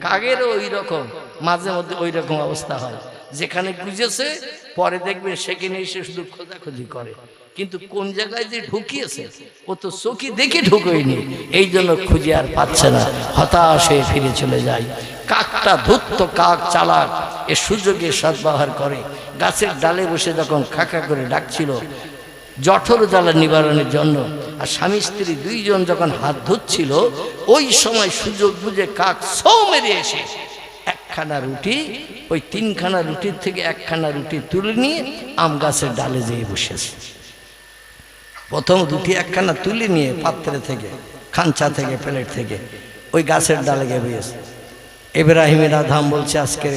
কাগেরও ওই রকম মাঝে মধ্যে ওই রকম অবস্থা হয়, যেখানে খুঁজেছে পরে দেখবে সেখানে এসে শুধু খোঁজাখুঁজি করে, কিন্তু কোন জায়গায় যে ঢুকিয়েছে ও তো চোখে দেখে ঢুকোয়নি, এই জন্য খুঁজে আর পাচ্ছে না, হতাশ হয়ে ফিরে চলে যায়। কাকটা ধূর্ত, কাক চালাক, এ সুযোগে সদ্ব্যবহার করে। গাছের ডালে বসে যখন খাকা করে ডাকছিল জঠর জ্বালা নিবারণের জন্য, আর স্বামী স্ত্রী দুইজন যখন হাত ধুচ্ছিল, ওই সময় সুযোগ বুঝে কাক সৌ মেরে এসে একখানা রুটি, ওই তিনখানা রুটির থেকে একখানা রুটি তুলে নিয়ে আম গাছের ডালে যেয়ে বসেছে। প্রথম রুটি একখানা তুলে নিয়ে পাত্রে থেকে, খাঞ্চা থেকে, প্লেট থেকে ওই গাছের ডালে গিয়ে বসেছে। ইব্রাহিমের আধাম বলছে, আজকে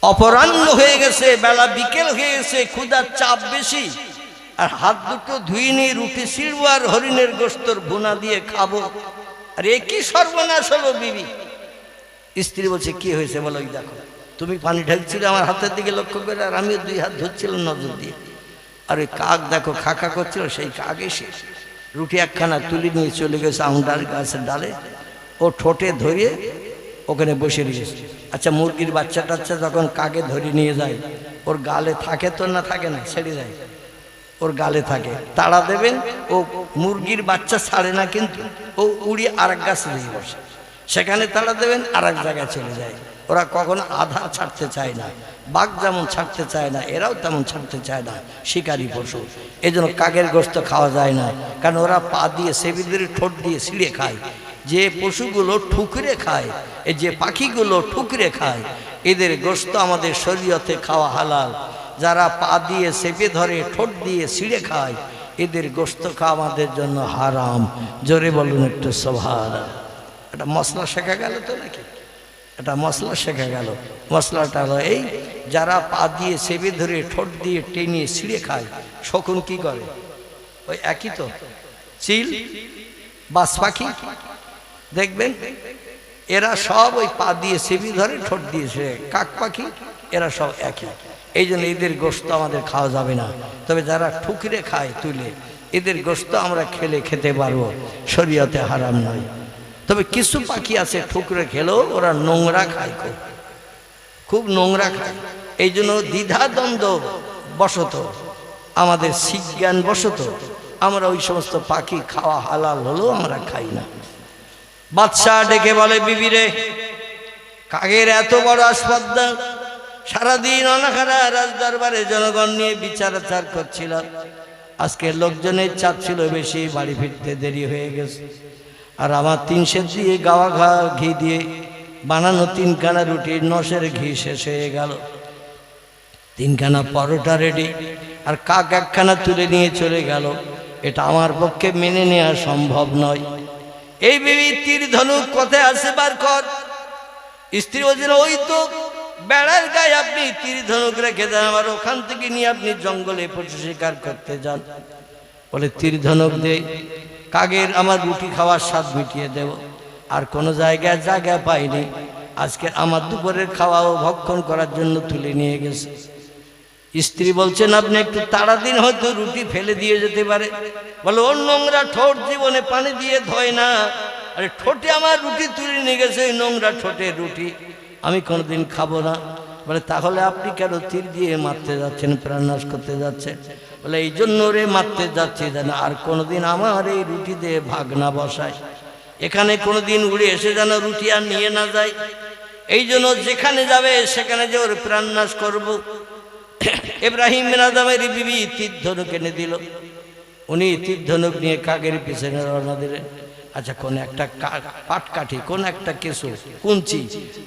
অপরাহ্ন হয়ে গেছে, বেলা বিকেল হয়ে গেছে, ক্ষুধার চাপ বেশি, আর হাত দুটো ধুয়ে নিয়ে রুটি ছিড়বো আর হরিণের গোস্তর ভুনা দিয়ে খাবো, আর এ কি সর্বনাশ হলো বিবি। স্ত্রী বলছে, কি হয়েছে বলো? ওই দেখো, তুমি পানি ঢালছিলে আমার হাতের দিকে লক্ষ্য করে, আর আমিও দুই হাত ধরছিলাম নজর দিয়ে, আর ওই কাক দেখো খাকা করছিল, সেই কাক এসে রুটি একখানা তুলে নিয়ে চলে গেছে আমডাল গাছের ডালে, ও ঠোঁটে ধরিয়ে ওখানে বসে দিয়েছে। আচ্ছা, মুরগির বাচ্চা টাচ্চা যখন কাকে ধরে নিয়ে যায়, ওর গালে থাকে তো না থাকে না, ছেড়ে যায়, ওর গালে থাকে, তাড়া দেবেন, ও মুরগির বাচ্চা ছাড়ে না, কিন্তু ও উড়িয়ে আর এক গাছে দিয়ে বসে, সেখানে তাড়া দেবেন, আর এক জায়গায় চলে যায়। ওরা কখনো আধা ছাড়তে চায় না, বাঘ যেমন ছাড়তে চায় না, এরাও তেমন ছাড়তে চায় না, শিকারী পশু। এই জন্য কাকের গোস্ত খাওয়া যায় না, কারণ ওরা পা দিয়ে সেবিদের ঠোঁট দিয়ে ছিঁড়ে খায়। যে পশুগুলো ঠুকরে খায়, এই যে পাখিগুলো ঠুকরে খায়, এদের গোস্ত আমাদের শরীয়তে খাওয়া হালাল। যারা পা দিয়ে চেপে ধরে, ঠোঁট দিয়ে ছিঁড়ে খায়, এদের গোস্ত খাওয়া আমাদের জন্য হারাম। জোরে বলুন একটু সুবহানাল্লাহ। এটা মশলা শেখা গেল তো নাকি? এটা মশলা শেখা গেল। মশলাটা হলো এই, যারা পা দিয়ে চেপে ধরে, ঠোঁট দিয়ে টেনে ছিঁড়ে খায়, শকুন কি করে? ওই একই তো, চিল, বাজ পাখি, দেখবেন এরা সব ওই পা দিয়ে চেপে ধরে, ঠোঁট দিয়ে ছিঁড়ে। কাক পাখি এরা সব একই। এই জন্য এদের গোস্ত আমাদের খাওয়া যাবে না। তবে যারা ঠুকরে খায় তুলে, এদের গোস্ত আমরা খেতে পারবো, শরীয়তে হারাম নয়। তবে কিছু পাখি আছে ঠুকরে খেলেও ওরা নোংরা খায়, খুব নোংরা খায়। এই জন্য দ্বিধাদ্বন্দ্ব বশত, আমাদের শিজ্ঞান বশত আমরা ওই সমস্ত পাখি খাওয়া হালাল হলেও আমরা খাই না। বাদশাহ ডেকে বলে, বিবিরে, কাকের এত বড় আসপদ্দা, সারাদিন অনাখারা রাজদরবারে জনগণ নিয়ে বিচার আচার করছিল, আজকে লোকজনের চাপ ছিল বেশি, বাড়ি ফিরতে দেরি হয়ে গেছে, আর আমার 3 সের দিয়ে গাওয়া ঘি দিয়ে বানানো 3খানা রুটির নসের ঘি শেষ হয়ে গেল, 3খানা পরোটা রেডি, আর কাক একখানা তুলে নিয়ে চলে গেল। এটা আমার পক্ষে মেনে নেওয়া সম্ভব নয়। এই বিবি, তীর ধনুক কোথায় আছে বার কর। স্ত্রী বলছিল, ওই তো বেড়ার গায়ে আপনি তীর ধনুক রেখে দেন, আবার ওখান থেকে নিয়ে আপনি জঙ্গলে পশু শিকার করতে যান। বলে, তীর ধনুক দে, কাকের আমার রুটি খাওয়ার স্বাদ মিটিয়ে দেব। আর কোনো জায়গায় জায়গা পাইনি, আজকে আমার দুপুরের খাওয়াও ভক্ষণ করার জন্য তুলে নিয়ে গেছে। স্ত্রী বলছেন, আপনি একটু তাড়া দিন, হয়তো রুটি ফেলে দিয়ে যেতে পারে। বলে, ওর নোংরা ঠোঁট জীবনে পানি দিয়ে ধোয় না, আরে ঠোঁটে আমার রুটি তুলে নিয়ে গেছে, ওই নোংরা ঠোঁটের রুটি আমি কোনোদিন খাবো না। বলে, তাহলে আপনি কেন তীর দিয়ে মারতে যাচ্ছেন, প্রাণনাশ করতে যাচ্ছেন? বলে, এই জন্য রে মারতে যাচ্ছি যেন আর কোনোদিন আমার এই রুটি দিয়ে ভাগ না বসায়, এখানে কোনোদিন উড়ে এসে যেন রুটি আর নিয়ে না যায়, এই জন্য যেখানে যাবে সেখানে যে ওর প্রাণনাশ করবো। ইব্রাহিম বিন আদমের বিবি তীর ধনুক এনে দিল, উনি তীর ধনুক নিয়ে কাকের পিছনে রওনা দিলেন। আচ্ছা, কোন একটা পাটকাঠি, কোন একটা কিছু কুঞ্চি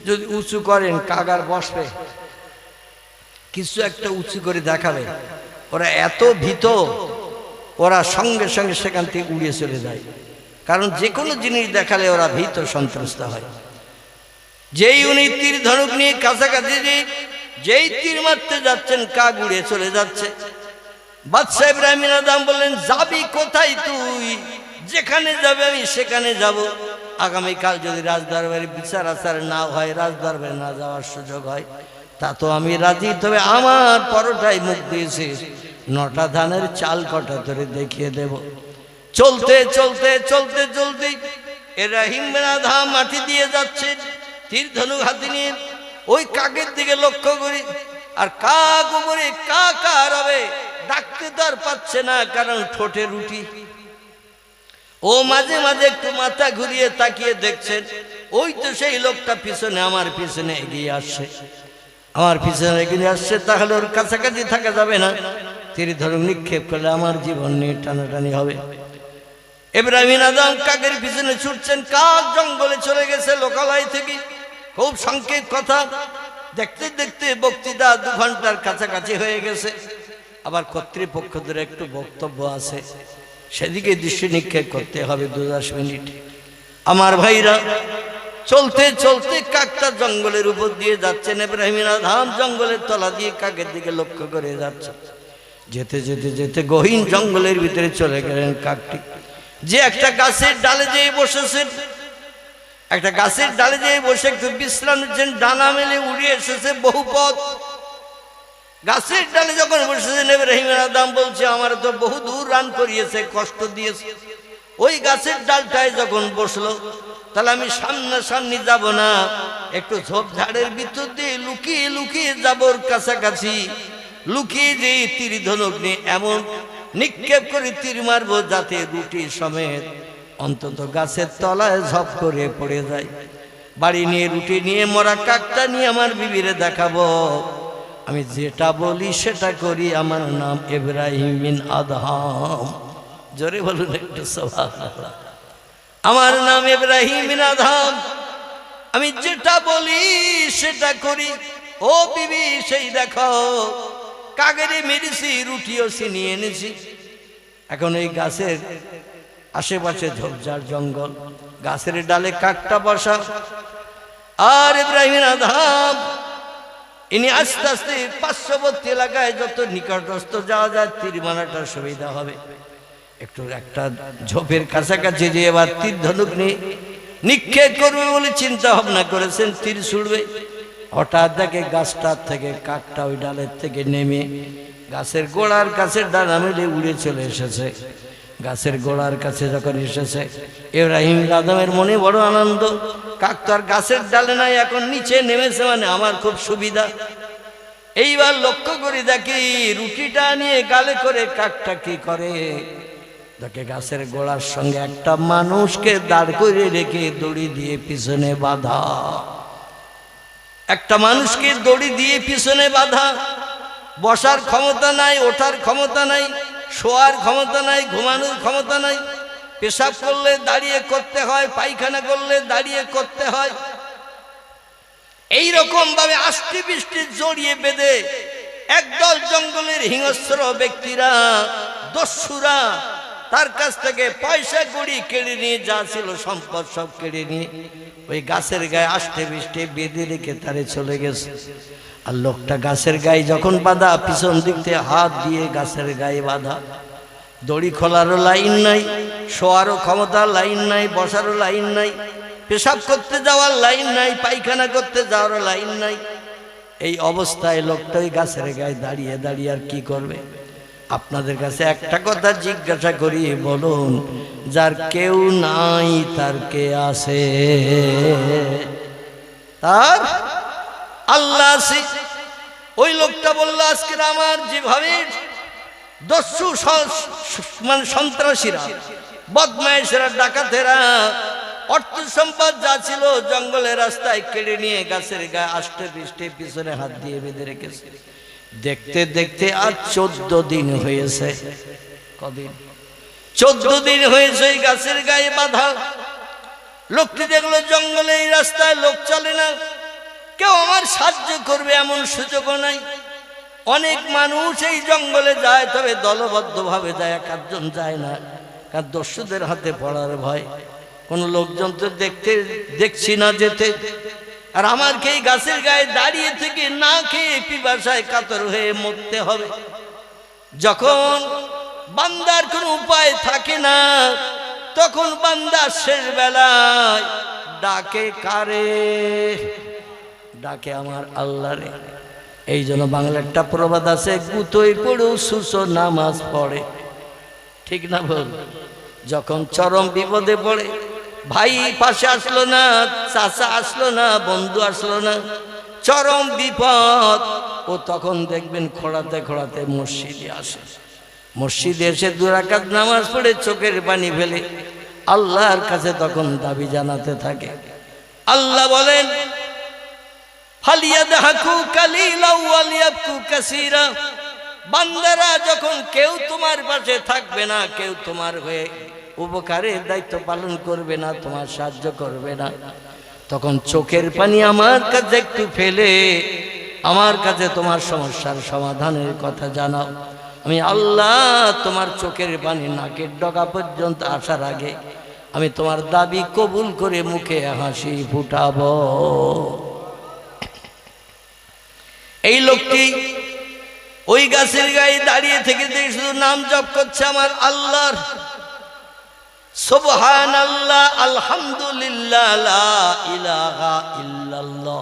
যদি উঁচু করেন, কাগার বসবে, কিছু একটা উঁচু করে দেখাবে, ওরা এত ভীত, ওরা সঙ্গে সঙ্গে সেখান থেকে উড়িয়ে চলে যায়। কারণ যে কোনো জিনিস দেখালে ওরা ভীত সন্ত্রস্ত হয়। যেই উনি তীর ধনুক নিয়ে কাছাকাছি যেই তীর মারতে যাচ্ছেন, কাক উড়ে চলে যাচ্ছে। বাদশাহ ইব্রাহিম বিন আদম বললেন, যাবি কোথায় তুই? যেখানে যাবে আমি সেখানে যাব। আগামীকাল যদি রাজদরবারে বিচার আচার না হয়, রাজদরবারে না যাওয়ার সুযোগ হয়, তা তো আমি রাজি। তবে আমার পরোটায় মুখ দিয়েছে, 9টা ধানের চাল কটা ধরে দেখিয়ে দেব। চলতে চলতে চলতে চলতে ইব্রাহিম বিন আদহাম মাটি দিয়ে যাচ্ছে তীর ধনুক হাতে নিয়ে। ওই কাকের দিকে লক্ষ্য করি, আর কাক উপরে কাকা রবে, ডাকতে তো আর পাচ্ছে না, কারণ ঠোঁটে রুটি। ও মাঝে মাঝে একটু মাথা ঘুরিয়ে তাকিয়ে দেখছেন, ওই তো সেই লোকটা পিছনে আমার পিছনে এগিয়ে আসছে, আমার পিছনে এগিয়ে আসছে, তাহলে ওর কাছাকাছি থাকা যাবে না, তীর ধনুক নিক্ষেপ করলে আমার জীবন নিয়ে টানাটানি হবে। ইব্রাহিম বিন আদহাম কাকের পিছনে ছুটছেন, কাক জঙ্গলে চলে গেছে লোকালয় থেকে। খুব সংক্ষেপ কথা, দেখতে দেখতে বক্তৃতা 2 ঘন্টার কাছাকাছি হয়ে গেছে। আবার কর্তৃপক্ষদের একটু বক্তব্য আছে, সেদিকে দৃষ্টি নিক্ষেপ করতে হবে 2-10 মিনিট। আমার ভাইরা, চলতে চলতে কাকটা জঙ্গলের উপর দিয়ে যাচ্ছেন। ইব্রাহিম বিন আদহাম জঙ্গলের তলা দিয়ে কাকের দিকে লক্ষ্য করে যাচ্ছে। যেতে যেতে যেতে গহীন জঙ্গলের ভিতরে চলে গেলেন কাকটি, যে একটা গাছের ডালে যেয়ে বসেছেন। একটা গাছের ডালে যেয়ে বসে একটু বিশ্রাম নিচ্ছেন, ডানা মেলে উড়ে এসেছে বহু পথ। গাছের ডালে যখন বসেছেন, ইব্রাহিম বিন আদহাম বলছে, আমার তো বহু দূর রান করিয়েছে, কষ্ট দিয়েছে। ওই গাছের ডালটায় যখন বসলো, তাহলে আমি সামনাসামনি যাব না, একটু ঝোপঝাড়ের ভিতর দিয়ে লুকিয়ে লুকিয়ে যাব ওর কাছাকাছি। লুকিয়ে যে তীর ধনুক নিয়ে এমন নিক্ষেপ করে তীর মারবো, যাতে রুটি সমেত অন্তত গাছের তলায় ঝপ করে পড়ে যায়। বাড়ি নিয়ে রুটি নিয়ে মরা কাকটা নিয়ে আমার বিবিরে দেখাবো, আমি যেটা বলি সেটা করি। আমার নাম ইব্রাহিম বিন আদহাম। জোরে বলুন একটু সুবহানাল্লাহ। আমার নাম ইব্রাহিম বিন আদহাম, আমি যেটা বলি সেটা করি। ও বিবি, সেই দেখো কাগরে মেরেছি, রুটিও ছিনিয়ে এনেছি। এখন এই গাছের আশেপাশে ঝোপঝাড় জঙ্গল, গাছের ডালে কাকটা বসা। আর ইব্রাহিম বিন আদহাম ইনি আস্তে আস্তে পার্শ্ববর্তী এলাকায় যত নিকটস্থ যাওয়া যায় তীর মারাটার সুবিধা হবে, একটু একটা ঝোপের কাছাকাছি যে এবার তীর ধনুক নিয়ে নিক্ষেপ করবে বলে চিন্তা ভাবনা করেছেন, তীর ছুড়বে। হঠাৎ দেখে গাছটার থেকে কাকটা ওই ডালের থেকে নেমে গাছের গোড়ার কাছে ডানা মেলে উড়ে চলে এসেছে। গাছের গোড়ার কাছে যখন এসেছে, ইব্রাহিম বিন আদহামের মনে বড় আনন্দ। কাক তো আর গাছের ডালে নাই, এখন নিচে নেমেছে, মানে আমার খুব সুবিধা। এইবার লক্ষ্য করে দেখি রুটিটা নিয়ে গালে করে কাকটা কি করে, দেখে গাছের গোড়ার সঙ্গে একটা মানুষকে দাঁড় করে রেখে দড়ি দিয়ে পিছনে বাঁধা। একটা মানুষকে দড়ি দিয়ে পিছনে বাঁধা। বসার ক্ষমতা নাই, ওঠার ক্ষমতা নাই, শোয়ার ক্ষমতা নাই, ঘুমানোর ক্ষমতা নাই। পেশাব করলে দাঁড়িয়ে করতে হয়, পায়খানা করলে দাঁড়িয়ে করতে হয়। এই রকম ভাবে আষ্টি বৃষ্টি জড়িয়ে বেঁধে একদল জঙ্গলের হিংস্র ব্যক্তিরা, দস্যুরা তার কাছ থেকে পয়সা কড়ি কেড়ে নিয়ে, যা ছিল সম্পদ সব কেড়ে নিয়ে ওই গাছের গায়ে আষ্টি বৃষ্টি বেঁধে রেখে তারে চলে গেছে। আর লোকটা গাছের গায়ে যখন বাঁধা, পিছন দিক থেকে হাত দিয়ে গাছের গায়ে বাঁধা। দড়ি খোলারও লাইন নাই, শোয়ারও ক্ষমতা লাইন নাই, বসারও লাইন নাই, পেশাব করতে যাওয়ার লাইন নাই, পায়খানা করতে যাওয়ারও লাইন নাই। এই অবস্থায় লোকটা ওই গাছের গায়ে দাঁড়িয়ে দাঁড়িয়ে আর কি করবে? আপনাদের কাছে একটা কথা জিজ্ঞাসা করি, বলুন, যার কেউ নাই তার কে আছে? তার আল্লাহ আছে। ওই লোকটা বলল, আজকে আমার যেভাবে দস্যু মানে সন্ত্রাসীরা, বদমাইশেরা, ডাকাতেরা অর্থ সম্পদ যা ছিল জঙ্গলের রাস্তায় কেড়ে নিয়ে গাছের গায়ে আষ্টে পৃষ্ঠে পিছনে হাত দিয়ে বেঁধে রেখেছে। দেখতে দেখতে আজ 14 দিন হয়েছে। কদিন? 14 দিন হয়েছে এই গাছের গায়ে বাঁধা। লোকটি দেখলো জঙ্গলে এই রাস্তায় লোক চলে না, কেউ আমার সাহায্য করবে এমন সুযোগও নাই। অনেক মানুষ এই জঙ্গলে যায়, তবে দলবদ্ধভাবে যায়, একজন যায় না, কারণ দস্যুদের হাতে পড়ার ভয়। কোন লোকজন তো দেখছি না যেতে। আর আমাকে এই গাছের গায়ে দাঁড়িয়ে থেকে না খেয়ে পিপাসায় কাতর হয়ে মরতে হবে। যখন বান্দার কোনো উপায় থাকে না, তখন বান্দা শেষ বেলায় ডাকে কারে? ডাকে আমার আল্লাহরে। এই জন্য বাংলা একটা প্রবাদ আছে, গুতোই পড়ু সুসো নামাজ পড়ে। ঠিক না বল? যখন চরম বিপদে পড়ে ভাই পাশে আসলো না, চাচা আসলো না, বন্ধু আসলো না, চরম বিপদ। ও তখন দেখবেন খোঁড়াতে খোঁড়াতে মসজিদে আসে। মসজিদে এসে 2 রাকাত নামাজ পড়ে চোখের পানি ফেলে আল্লাহর কাছে তখন দাবি জানাতে থাকে। আল্লাহ বলেন, ফালিয়াদহাকু কালিলা ওয়া লিয়াবকু কাসীরা। বান্দারা যখন কেউ তোমার পাশে থাকবে না, কেউ তোমার হয়ে উপকারের দায়িত্ব পালন করবে না, তোমার সাহায্য করবে না, তখন চোখের পানি আমার কাছে একটু ফেলে আমার কাছে তোমার সমস্যার সমাধানের কথা জানাও। আমি আল্লাহ তোমার চোখের পানি নাকের ডগা পর্যন্ত আসার আগে আমি তোমার দাবি কবুল করে মুখে হাসি ফুটাবো। এই লোকটি ওই গাছের গায়ে দাঁড়িয়ে থেকে শুধু নাম জপ করছে আমার আল্লাহর, সুবহানাল্লাহ, আলহামদুলিল্লাহ, লা ইলাহা ইল্লাল্লাহ।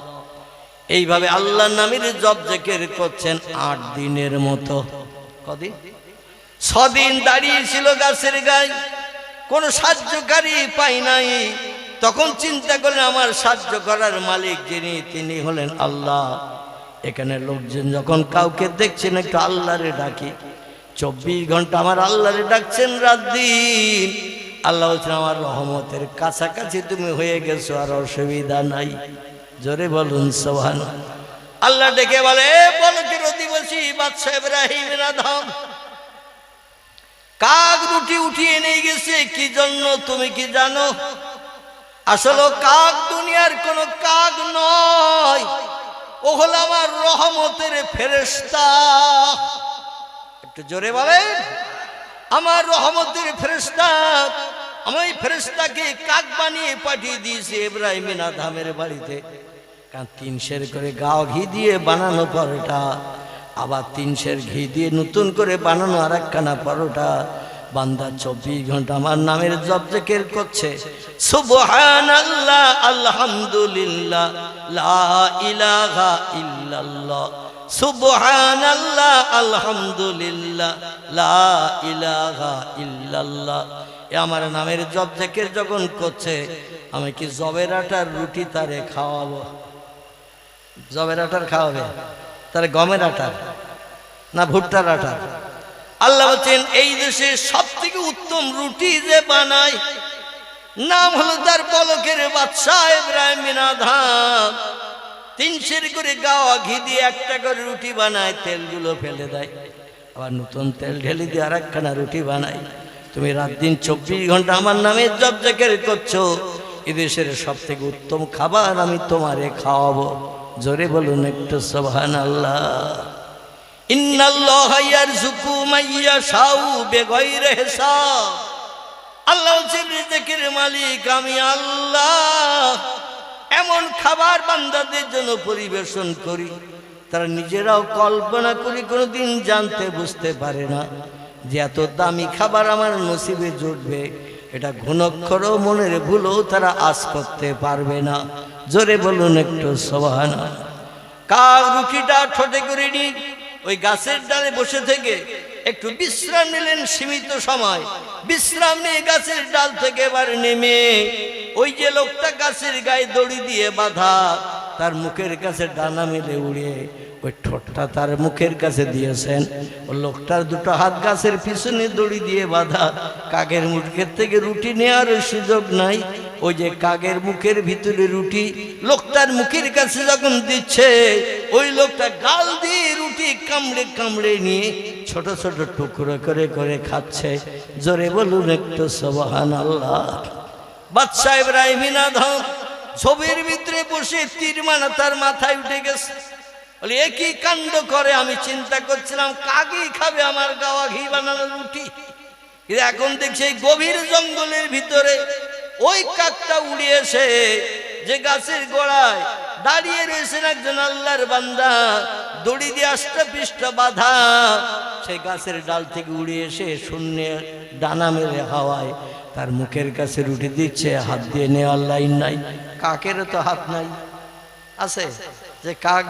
এইভাবে আল্লাহর নামের জপ জিকির করছেন 8 দিনের মতো। কদিন? 6 দিন দাঁড়িয়েছিল গাছের গায়ে, কোনো সাহায্যকারী পাই নাই। তখন চিন্তা করলেন আমার সাহায্য করার মালিক যিনি, তিনি হলেন আল্লাহ। এখানে লোকজন যখন কাউকে দেখছেন একটু আল্লাহরে ডাকি। 24 ঘন্টা আমার আল্লাহরে ডাকছেন রাত দিন। আল্লাহ বলছেন আমার রহমতের কাছাকাছি তুমি হয়ে গেছো, আর অসুবিধা নাই। জোরে বলুন সুবহানাল্লাহ। আল্লাহ ডেকে বলে, বলকের অধিবাসী বাদশা ইব্রাহিম আদম, কাক রুটি উঠিয়ে নিয়ে গেছে কি জন্য তুমি কি জানো? আসলে কাক দুনিয়ার কোন কাক নয়, ও হলো আমার রহমতের ফেরেশতা। একটু জোরে বলেন, আমার রহমতের ফেরেশতা। আমি ওই ফেরেশতাকে কাক বানিয়ে পাঠিয়ে দিয়েছি ইব্রাহিম আদমের বাড়িতে। কারণ 3 সের করে গাও ঘি দিয়ে বানানো পরোটা, আবার 3 সের ঘি দিয়ে নতুন করে বানানো আরেকখানা পরোটা। বান্দা 24 ঘন্টা আমার নামের জপ জিকির করছে, সুবহানাল্লাহ, আলহামদুলিল্লাহ, লা ইলাহা ইল্লাল্লাহ, সুবহানাল্লাহ, আলহামদুলিল্লাহ, লা ইলাহা ইল্লাল্লাহ। এ আমার নামের জপ জিকির যখন করছে, আমি কি জবের আটার রুটি তারে খাওয়াবো? জবের আটার খাওয়াবে? তারে গমের আটার না ভুট্টার আটার? আল্লাহ বলছেন এই দেশে সব থেকে উত্তম রুটি যে বানায় নাম হলো তার বলকের বাদশা ইব্রাহিম আদম। 3 সের করে গাওয়া ঘি দিয়ে একটা করে রুটি বানায়, তেলগুলো ফেলে দেয়, আবার নতুন তেল ঢেলে দিয়ে আরেকখানা রুটি বানায়। তুমি রাত দিন 24 ঘন্টা আমার নামে জপ জিকির করছো, এদেশের সব থেকে উত্তম খাবার আমি তোমারে খাওয়াবো। জোরে বলুন একটু সুবহানাল্লাহ। ইন্নাল্লাহা ইয়ারযুকু মাইয়াশাউ বিগাইরি হিসাব। আল্লাহ হচ্ছেন রিজিকের মালিক, আমি আল্লাহ। এমন খাবার বান্দাদের জন্য পরিবেশন করি, তারা নিজেরাও কল্পনা করি কোনোদিন জানতে বুঝতে পারে না যে এত দামি খাবার আমার নসিবে জুটবে। এটা ঘুণাক্ষরও মনের ভুলও তারা আশ করতে পারবে না। জোরে বলুন একটু সুবহানাল্লাহ। কাক রুটিটা ঠোঁটে করে নি ওই গাছের ডালে বসে থেকে একটু বিশ্রাম নিলেন, সীমিত সময় বিশ্রাম নিয়ে গাছের ডাল থেকে এবার নেমে ওই যে লোকটা গাছের গায়ে দড়ি দিয়ে বাঁধা, তার মুখের কাছে ডানা মেলে উড়ে ওই ঠোঁটটা তার মুখের কাছে দিয়েছেন। ও লোকটার 2টো হাত গাছের পিছনে দড়ি দিয়ে বাঁধা, কাকের মুখের থেকে রুটি নেওয়ার সুযোগ নাই। ওই যে কাকের মুখের ভিতরে রুটি লোকটার মুখের কাছে যখন দিচ্ছে, ওই লোকটা গাল দিয়ে রুটি কামড়ে কামড়ে নিয়ে ছোট ছোট টুকরো করে করে খাচ্ছে। জোরে বলুন একটু সুবহানাল্লাহ। বাদশা ইব্রাহিম আদম ছবির ভিতরে বসে তীর মানা তার মাথায় উঠে গেছে। বলে একই কাণ্ড করে, আমি চিন্তা করছিলাম কাকই খাবে আমার গাওয়া ঘি বানানো রুটি। এখন দেখছি এই গভীর জঙ্গলের ভিতরে ওই কাকটা উড়ে এসে যে গাছের গোড়ায় দাঁড়িয়ে রয়েছেন একজন আল্লাহর বান্দা, দড়ি দিয়ে 8টা পৃষ্ঠা বাঁধা, সেই গাছের ডাল থেকে উড়ে এসে শূন্যে ডানা মেলে হাওয়ায় তার মুখের কাছে রুটি দিচ্ছে। হাত দিয়ে নেওয়ার লাইন নাই, কাকেরও তো হাত নাই। আছে যে কাক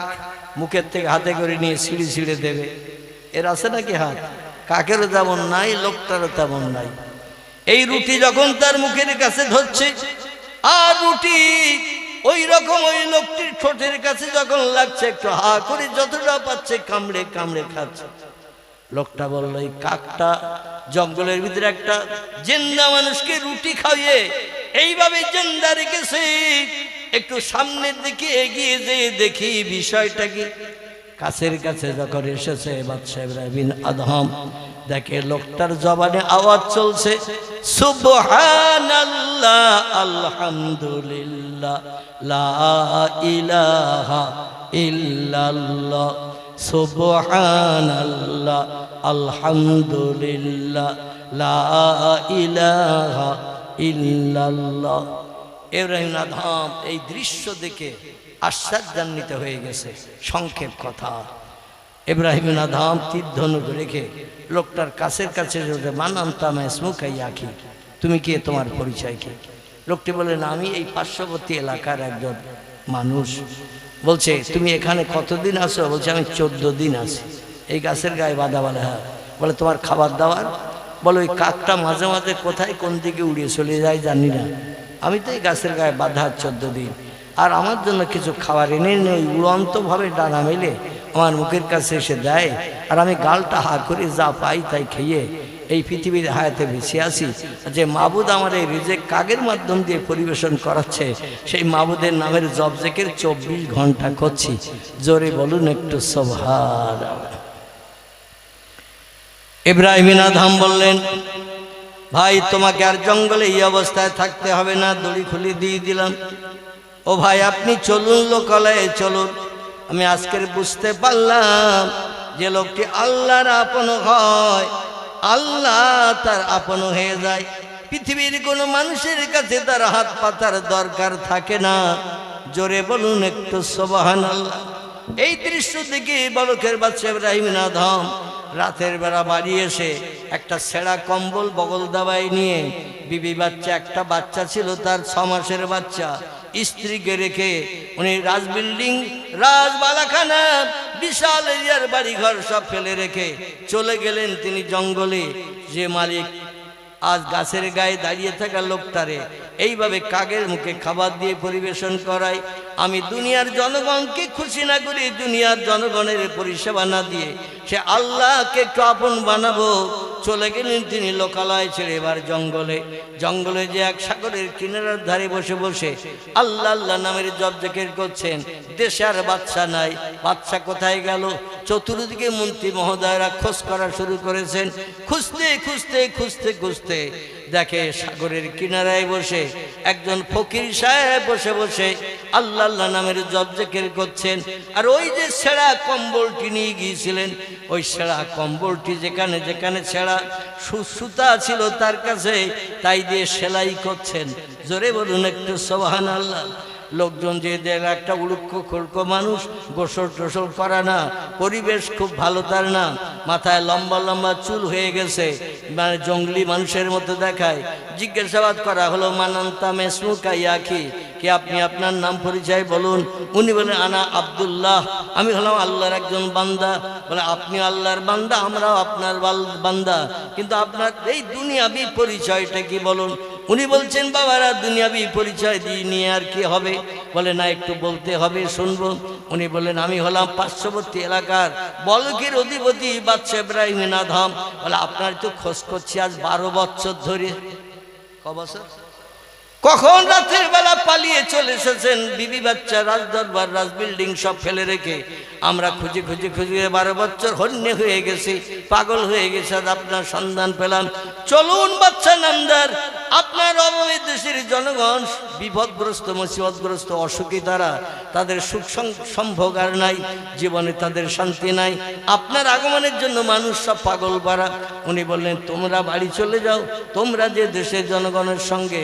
মুখের থেকে হাতে করে নিয়ে ছিঁড়ে ছিঁড়ে দেবে, এর আছে নাকি হাত? কাকেরও তেমন নাই, লোকটারও তেমন নাই। এই রুটি যখন তার মুখের কাছে ধরছে, আর রুটি ওই রকম ওই লোকটির ঠোঁটের কাছে যখন লাগছে, একটু হা করে যতটা পাচ্ছে কামড়ে কামড়ে খাচ্ছে। লোকটা বলল, এই কাকটা জঙ্গলের ভিতরে একটা জিন্দা মানুষকে রুটি খাইয়ে এইভাবে জিন্দা রেখেছে, একটু সামনের দিকে এগিয়ে যেয়ে দেখি বিষয়টা কি। কাছের কাছে যখন এসেছে বাদশা ইব্রাহিম বিন আদহাম, দেখে লোকটার জবানে আওয়াজ চলছে, সুবহানাল্লাহ আলহামদুলিল্লাহ লা ইলাহা ইল্লাল্লাহ, সুবহানাল্লাহ আলহামদুলিল্লাহ লা ইলাহা ইল্লাল্লাহ। ইব্রাহিম আদহাম এই দৃশ্য দেখে আশ্চর্যান্বিত হয়ে গেছে। সংক্ষেপ কথা, ইব্রাহিম আদহাম তীর ধনুক রেখে লোকটার কাছের কাছে মানাম তামা ইসমুকাই আখি, তুমি কে, তোমার পরিচয় কি? লোকটি বললেন, আমি এই পার্শ্ববর্তী এলাকার একজন মানুষ। বলছে, তুমি এখানে কতদিন আছো? বলছে, আমি 14 দিন আছি। এই গাছের গায়ে বাঁধা। বলে, হ্যাঁ। বলে, তোমার খাবার দাবার? বলে, ওই কাকটা মাঝে মাঝে কোথায় কোন দিকে উড়িয়ে চলে যায় জানি না, আমি তো এই গাছের গায়ে বাঁধা 14 দিন, আর আমার জন্য কিছু খাবার এনে নেই, উড়ন্তভাবে ডানা মেলে আমার মুখের কাছে এসে দেয়, আর আমি গালটা হা করে যা পাই তাই খেয়ে এই পৃথিবীর হায়াতে বেঁচে আছি। যে মাবুদ আমার এই রিজেক কাকের মাধ্যম দিয়ে পরিবেশন করাচ্ছে, সেই মাবুদের নামের জবজেকের 24 ঘন্টা করছি। জোরে বলুন একটু সুবহানাল্লাহ। ইব্রাহিম বিন আদহাম বললেন, ভাই তোমাকে আর জঙ্গলে এই অবস্থায় থাকতে হবে না, দড়ি খুলে দিয়ে দিলাম। ও ভাই, আপনি চলুন, লোকালয়ে চলুন। আমি আজকের বুঝতে পারলাম যে লোকটি আল্লাহর আপন হয়, আল্লাহ তার আপন হয়ে যায়। পৃথিবীর কোনো মানুষের কাছে তার হাত পাতার দরকার থাকে না। জোরে বলুন একটু সুবহানাল্লাহ। এই দৃশ্য দেখে বালকের বাচ্চা ইব্রাহিম বিন আদহাম রাতের বেলা বাড়ি এসে একটা ছেঁড়া কম্বল বগল দাবায় নিয়ে, বিবি বাচ্চা একটা বাচ্চা ছিল তার 6 মাসের বাচ্চা, স্ত্রীকে রেখে উনি রাজ বিল্ডিং, রাজ বালাখানা, বিশাল এরিয়ার বাড়িঘর সব ফেলে রেখে চলে গেলেন তিনি জঙ্গলে। যে মালিক আজ গাছের গায়ে দাঁড়িয়ে থাকা লোকটারে এইভাবে কাকের মুখে খাবার দিয়ে পরিবেশন করায়, আমি দুনিয়ার জনগণকে খুশি না করে, দুনিয়ার জনগণের পরিষেবা না দিয়ে সে আল্লাহকে একটু আপন বানাবো। চলে গেলেন তিনি লোকালয় ছেড়ে এবার জঙ্গলে। জঙ্গলে যে এক সাগরের কিনারার ধারে বসে বসে আল্লাহ আল্লাহ নামের জপ জিকির করছেন। দেশে আর বাচ্চা নাই, বাচ্চা কোথায় গেল? চতুর্দিকে মন্ত্রী মহোদয়রা খোঁজ করা শুরু করেছেন। খুঁজতে খুঁজতে খুঁজতে খুঁজতে দেখে সাগরের কিনারায় বসে একজন ফকির সাহেব বসে বসে আল্লাহ আল্লাহ নামের জপ জিকির করছেন। আর ওই যে ছেঁড়া কম্বলটি নিয়ে গিয়েছিলেন, ওই ছেঁড়া কম্বলটি যেখানে যেখানে ছেঁড়া সুতা ছিল তার কাছে, তাই দিয়ে সেলাই করছেন। জোরে বলুন একটু সুবহানাল্লাহ। লোকজন যে দেখ একটা উলুক্ষ খুলক মানুষ, গোসল টোসল করা না, পরিবেশ খুব ভালো তার না, মাথায় লম্বা লম্বা চুল হয়ে গেছে, মানে জঙ্গলি মানুষের মতো দেখায়। জিজ্ঞাসাবাদ করা হলো, মানান্তা মেসমুকা ইয়াকি, কি আপনি আপনার নাম পরিচয় বলুন। উনি বলেন, আনা আব্দুল্লাহ, আমি হলাম আল্লাহর একজন বান্দা। বলে, আপনি আল্লাহর বান্দা, আমরাও আপনার বান্দা, কিন্তু আপনার এই দুনিয়াবি পরিচয়টা কি বলুন। উনি বলছেন, বাবারা দুনিয়াবি পরিচয় দিয়ে নিয়ে আর কি হবে? বলে, না একটু বলতে হবে, শুনবো। উনি বললেন, আমি হলাম পার্শ্ববর্তী এলাকার বলকের অধিপতি বাদশা ইব্রাহিম বিন আদহাম। বলে, আপনার তো খোঁজ করছি আজ 12 বছর ধরে। ক বছর? কখন রাতের বেলা পালিয়ে চলে এসেছেন বিবি বাচ্চা, রাজদরবার, রাজ বিল্ডিং সব ফেলে রেখে। আমরা খুঁজে খুঁজে খুঁজে 12 বছর হন্যে হয়ে গেছি, পাগল হয়ে গেছে, আপনার সন্ধান পেলাম। চলুন বাচ্চা নামদার, আপনার অভাবে দেশের জনগণ বিপদগ্রস্ত, মুসিবতগ্রস্ত, অসুখী তারা, তাদের সুখ সম্ভোগ আর নাই, জীবনে তাদের শান্তি নাই। আপনার আগমনের জন্য মানুষ সব পাগল পারা। উনি বললেন, তোমরা বাড়ি চলে যাও, তোমরা যে দেশের জনগণের সঙ্গে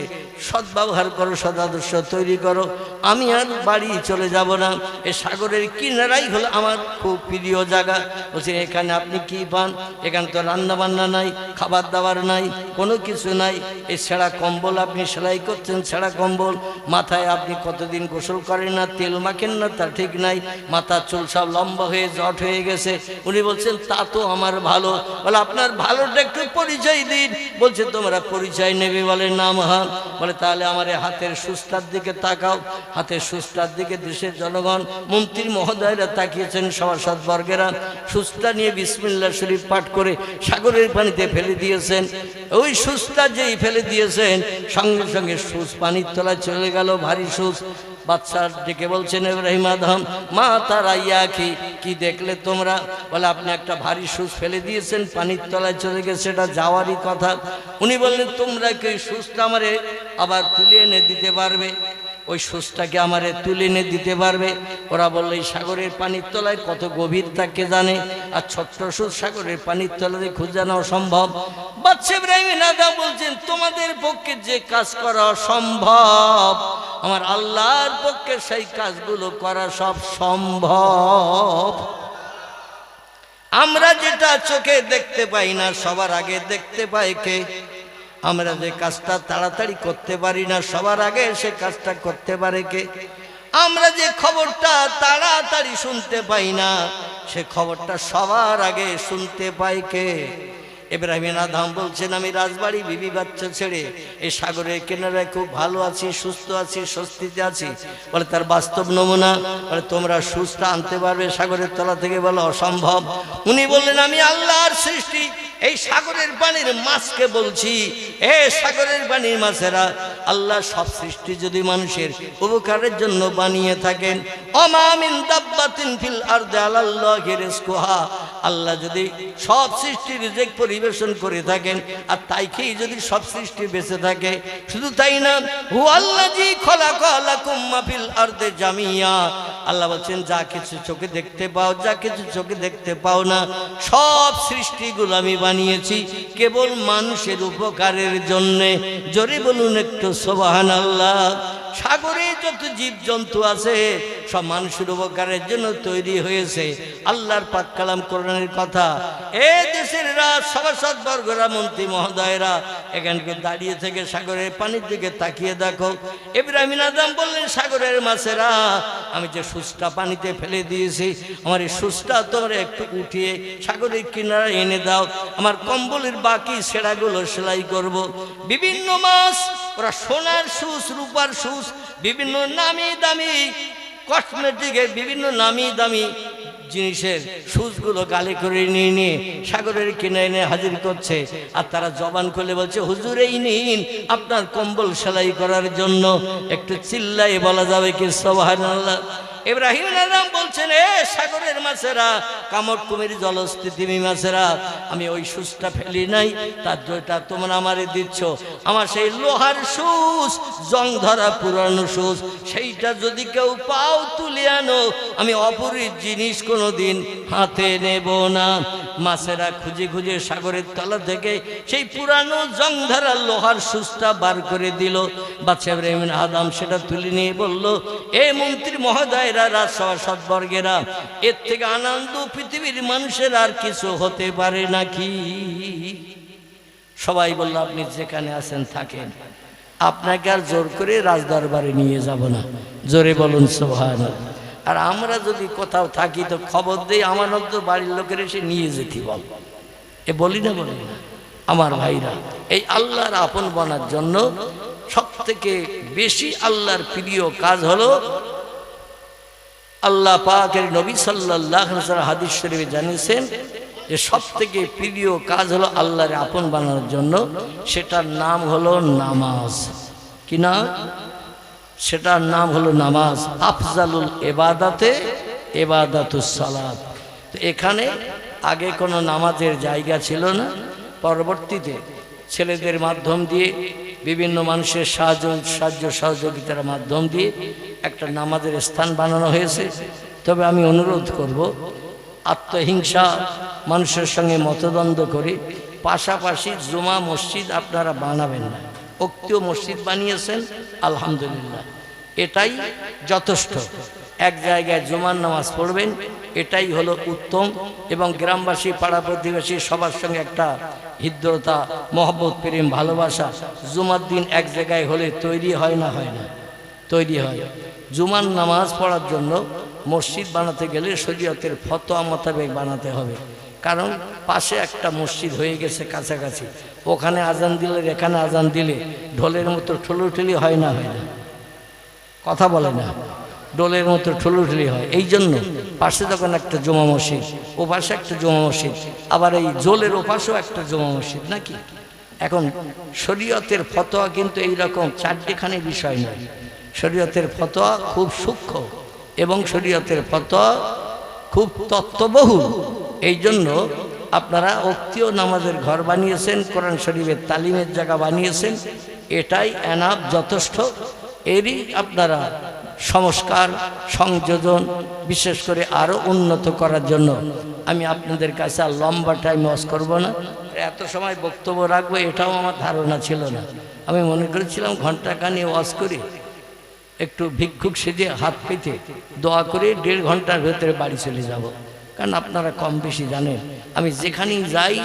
সদ সদ্ব্যবহার করো, সদাদর্শ তৈরি করো। আমি আর বাড়ি চলে যাব না, এই সাগরের কিনারাই হলো আমার খুব প্রিয় জায়গা। বলছে এখানে আপনি কি পান? এখানে তো রান্না বান্না নাই, খাবার দাবার নাই, কোনো কিছু নাই। এই ছেঁড়া কম্বল আপনি সেলাই করছেন, ছেঁড়া কম্বল। মাথায় আপনি কতদিন গোসল করেন না, তেল মাখেন না, তা ঠিক নাই। মাথার চুল সব লম্বা হয়ে জট হয়ে গেছে। উনি বলছেন তা তো আমার ভালো। বলে আপনার ভালোটা একটু পরিচয় দিন। বলছে তোমরা পরিচয় নেবে? বলে নাম হাত। বলে তাহলে আমার হাতের সুস্টার দিকে তাকাও। হাতের সুস্টার দিকে দেশের জনগণ, মন্ত্রী মহোদয়রা তাকিয়েছেন, সভাসদ বর্গেরা। সুস্টা নিয়ে বিসমিল্লাহ শরীফ পাঠ করে সাগরের পানিতে ফেলে দিয়েছেন। ওই সুস্টা যেই ফেলে দিয়েছেন, সঙ্গে সঙ্গে সুস পানির তলায় চলে গেল, ভারী সুস। বাদশাহ ডেকে বলছেন ইব্রাহিম আদম, মা তারা ইয়া কি দেখলে তোমরা? বলে আপনি একটা ভারী সুস ফেলে দিয়েছেন, পানির তলায় চলে গেছে, সেটা যাওয়ারই কথা। উনি বললেন তোমরা কি ওই সুসটা আমারে আবার তুলে এনে দিতে পারবে? ওই সুসটাকে আমারে তুলে এনে দিতে পারবে? ওরা বললো এই সাগরের পানির তলায় কত গভীর তাকে জানে, আর ছোট্ট সুস সাগরের পানির তলায় খুঁজে নেওয়া সম্ভব। বাদশা ইব্রাহিম আদম বলছেন তোমাদের পক্ষে যে কাজ করা সম্ভব, আমার আল্লাহর পক্ষে সেই কাজগুলো করা সব সম্ভব। আমরা যেটা চোখে দেখতে পাই না, সবার আগে দেখতে পাই কে? আমরা যে কাজটা তাড়াতাড়ি করতে পারি না, সবার আগে সে কাজটা করতে পারে কে? আমরা যে খবরটা তাড়াতাড়ি শুনতে পাই না, সে খবরটা সবার আগে শুনতে পাই কে? ইব্রাহিম আদম বলছেন আমি রাজবাড়ি বিবি বাচ্চা ছেড়ে এই সাগরের কিনারায় খুব ভালো আছি, সুস্থ আছি, স্বস্তিতে আছি। বলে তার বাস্তব নমুনা। বলে তোমরা সুস্থ আনতে পারবে সাগরের তলা থেকে? বলে অসম্ভব। উনি বললেন আমি আল্লাহর সৃষ্টি, এই সাগরের পানির মাছকে বলছি, এ সাগরের পানির মাছেরা, আল্লাহ সব সৃষ্টি যদি মানুষের উপকারের জন্য বানিয়ে থাকেন, ওমা মিন দাব্বাতিন ফিল আরদি আলাল্লাহি রিজকুহা, আল্লাহ যদি সব সৃষ্টির রিজিক পরিবেশন করে থাকেন, আর তাই খেয়ে যদি সব সৃষ্টি বেঁচে থাকে, শুধু তাই না, হুয়াল্লাযী খালাকা লাকুম মা ফিল আরদি জামিয়া, আল্লাহ বলছেন যা কিছু চোখে দেখতে পাও, যা কিছু চোখে দেখতে পাও না, সব সৃষ্টিগুলো আমি বানিয়েছি কেবল মানুষের উপকারের জন্য। জোরে বলুন একটু সুবহানাল্লাহ। সাগরে যত জীবজন্তু আছে সব মানুষের উপকারের জন্য তৈরি হয়েছে। আল্লাহর পাক কালাম কোরআনের কথা। এ দেশের সভাসদ বর্গরা, মন্ত্রী মহোদয়রা, এখানকে দাঁড়িয়ে থেকে সাগরের পানির দিকে তাকিয়ে দেখো। ইব্রাহিম আদম বললেন সাগরের মাছেরা, আমি যে সুসটা পানিতে ফেলে দিয়েছি, আমার এই সুসটা তোমরা একটু উঠিয়ে সাগরের কিনারা এনে দাও, আমার কম্বলের বাকি সেরাগুলো সেলাই করব। বিভিন্ন মাছ, ওরা সোনার সুস, রূপার সুস, বিভিন্ন নামি দামি কসমেটিকের বিভিন্ন নামি দামি জিনিসের সুসগুলো গালে করে নিয়ে নিয়ে সাগরের কিনারে এনে হাজির করছে। আর তারা জবান খুলে বলছে হুজুর এই নিন আপনার কম্বল সেলাই করার জন্য। একটু চিল্লাই বলা যাবে কি সুবহানাল্লাহ? ইব্রাহিম আদম বলছেন এ সাগরের মাছেরা, কামড় কুমির জলস্থিতিমি মাছেরা, আমি ওই সুসটা ফেলি নাই, তার যেটা তোমরা আমারে দিচ্ছ, আমার সেই লোহার সুস, জং ধরা পুরানো সুস, সেইটা যদি কেউ পাও তুলে আনো, আমি অপরির জিনিস কোনোদিন হাতে নেব না। মাছেরা খুঁজে খুঁজে সাগরের তলা থেকে সেই পুরানো জং ধরা লোহার সুসটা বার করে দিল। বাদশা ইব্রাহিম আদম সেটা তুলে নিয়ে বলল, এ মন্ত্রী মহোদয়, রাজসভা সদ্বর্গেরা, এর থেকে আনন্দ পৃথিবীর মানুষের আর কিছু হতে পারে নাকি? সবাই বলল আপনি যেখানে আছেন থাকেন, আপনাকে আর জোর করে রাজদরবারে নিয়ে যাব না। জোরে বলুন সুবহানাল্লাহ। আর আমরা যদি কোথাও থাকি তো খবর দেই, আমার তো বাড়ির লোকের এসে নিয়ে যেতে বল, এ বলি না? বলি না? আমার ভাইরা, এই আল্লাহর আপন বনার জন্য সব থেকে বেশি আল্লাহর প্রিয় কাজ হলো, আল্লাহ পাকের নবী সাল্লাল্লাহু আলাইহি ওয়াসাল্লাম হাদিস শরীফে জানিয়েছেন যে সব থেকে প্রিয় কাজ হলো আল্লাহর আপন বানানোর জন্য, সেটার নাম হলো নামাজ। কি না? সেটার নাম হলো নামাজ। আফজালুল ইবাদাতে ইবাদাতুস সালাত। তো এখানে আগে কোনো নামাজের জায়গা ছিল না, পরবর্তীতে ছেলেদের মাধ্যম দিয়ে, বিভিন্ন মানুষের সাহায্য সহযোগিতার মাধ্যম দিয়ে একটা নামাজের স্থান বানানো হয়েছে। তবে আমি অনুরোধ করব, আত্মহিংসা, মানুষের সঙ্গে মতদ্বন্দ্ব করে পাশাপাশি জুমা মসজিদ আপনারা বানাবেন না। উক্তিও মসজিদ বানিয়েছেন, আলহামদুলিল্লাহ, এটাই যথেষ্ট। এক জায়গায় জুমার নামাজ পড়বেন, এটাই হলো উত্তম। এবং গ্রামবাসী, পাড়া প্রতিবেশী সবার সঙ্গে একটা হৃদ্রতা, মহব্বত, প্রেম, ভালোবাসা জুমার দিন এক জায়গায় হলে তৈরি হয় না? হয় না? তৈরি হয়। জুমার নামাজ পড়ার জন্য মসজিদ বানাতে গেলে শরীয়তের ফতোয়া মোতাবেক বানাতে হবে। কারণ পাশে একটা মসজিদ হয়ে গেছে কাছাকাছি, ওখানে আজান দিলে এখানে আজান দিলে ঢোলের মতো ঠুলোঠুলি হয় না? হয় না? কথা বলে না, ডোলের মতো ঠুলোঠুলি হয়। এই জন্য পাশে যখন একটা জুমা মসজিদ, ও পাশে একটা জুমা মসজিদ, আবার এই জোলের ওপাশেও একটা জুমা মসজিদ, নাকি? এখন শরীয়তের ফতোয়া কিন্তু এইরকম চারটিখানি বিষয় নয়। শরীয়তের ফতোয়া খুব সূক্ষ্ম এবং শরীয়তের ফতোয়া খুব তত্ত্ববহুল। এই জন্য আপনারা উক্তিও নামাজের ঘর বানিয়েছেন, কোরআন শরীফের তালিমের জায়গা বানিয়েছেন, এটাই এনাফ, যথেষ্ট। এরই আপনারা সংস্কার, সংযোজন, বিশেষ করে আরও উন্নত করার জন্য আমি আপনাদের কাছে আর লম্বা টাইম ওয়াজ করব না, এত সময় বক্তব্য রাখবো এটাও আমার ধারণা ছিল না। আমি মনে করেছিলাম ঘন্টাখানি ওয়াজ করে একটু ভিক্ষুক সেজে হাত পেতে দোয়া করে 1.5 ঘন্টার ভেতরে বাড়ি চলে যাব। কারণ আপনারা কম বেশি জানেন, আমি যেখানেই যাই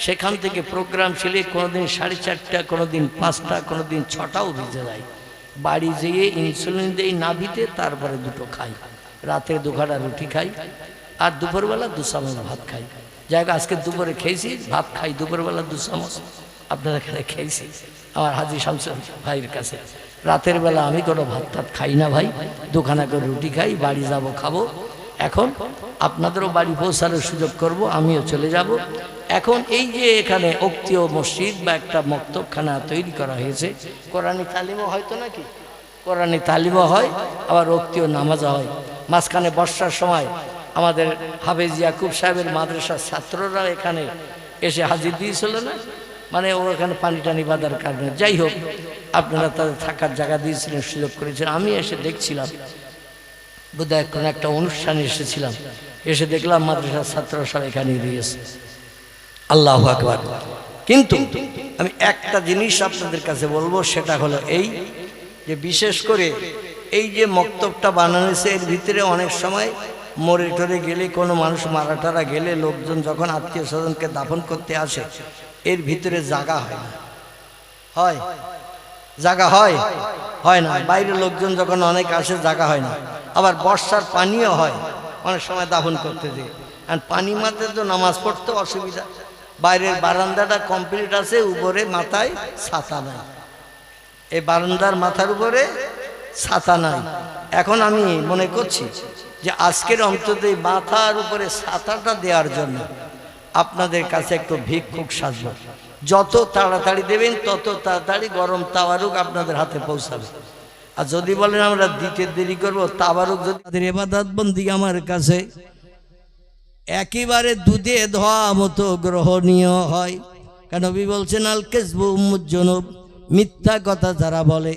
সেখান থেকে প্রোগ্রাম ছেলে কোনোদিন 4:30, কোনোদিন 5টা, কোনোদিন 6টাও বেজে যায়। বাড়ি যেয়ে ইনসুলিন দেই নাভিতে, তারপরে দুটো খাই, রাতে 2 খাড়া রুটি খাই, আর দুপুরবেলা 2 চামচ ভাত খাই। জায়গা আজকে দুপুরে খেয়েছি, ভাত খাই, দুপুরবেলা 2 চামচ আপনাদের এখানে খেয়েছি আমার হাজী শামসুল ভাইয়ের কাছে। রাতের বেলা আমি কোনো ভাত টাত খাই না ভাই, 2 খানা করে রুটি খাই, বাড়ি যাব, খাবো। এখন আপনাদেরও বাড়ি পৌঁছানোর সুযোগ করব, আমিও চলে যাব। এখন এই যে এখানে উক্তিও মসজিদ বা একটা মক্তবখানা তৈরি করা হয়েছে, কোরআনী তালিমও হয়তো, নাকি? কোরআনী তালিমও হয়, আবার উক্তিও নামাজও হয়। মাঝখানে বর্ষার সময় আমাদের হাফেজ ইয়াকুব সাহেবের মাদ্রাসার ছাত্ররা এখানে এসে হাজির দিয়েছিল না, মানে ও এখানে পানি টানি বাঁধার কারণে। যাই হোক, আপনারা তাদের থাকার জায়গা দিয়েছিলেন, সুযোগ করেছেন। আমি এসে দেখছিলাম, বোধহয় কোনো একটা অনুষ্ঠানে এসেছিলাম, এসে দেখলাম মাদ্রাসার ছাত্ররা সব এখানে দিয়েছে। আল্লাহু আকবার। কিন্তু আমি একটা জিনিস আপনাদের কাছে বলবো, সেটা হলো এই যে বিশেষ করে এই যে মক্তবটা বানানো হয়েছে, এর ভিতরে অনেক সময় মরে টরে গেলে, কোনো মানুষ মারা টারা গেলে, লোকজন যখন আত্মীয় স্বজনকে দাফন করতে আসে, এর ভিতরে জায়গা হয় না। হয়? জায়গা হয়? হয় না। বাইরের লোকজন যখন অনেক আসে, জায়গা হয় না। আবার বর্ষার পানিও হয় অনেক সময় দাফন করতে যে, আর পানি মাঝে তো নামাজ পড়তে অসুবিধা। বাইরের বারান্দাটা কমপ্লিট আছে, উপরে মাথায় ছাতা নাই, এই বারান্দার মাথার উপরে ছাতা নাই। এখন আমি মনে করছি যে আজকের অন্তত এই মাথার উপরে ছাতাটা দেওয়ার জন্য আপনাদের কাছে একটু ভিক্ষুক সাজব। যত তাড়াতাড়ি দেবেন তত তাড়াতাড়ি গরম তাওয়ারুক আপনাদের হাতে পৌঁছাবে। আর যদি বলেন আমরা দিতে দেরি করবো, তাওয়ারুক যদি তাদের ইবাদত বন্দি আমার কাছে একেবারে দুধে ধোয়া মতো গ্রহণীয় হয়। কেন নবী বলছেন, আল কেসবু উম্মুজ্জনুব, মিথ্যা কথা যারা বলে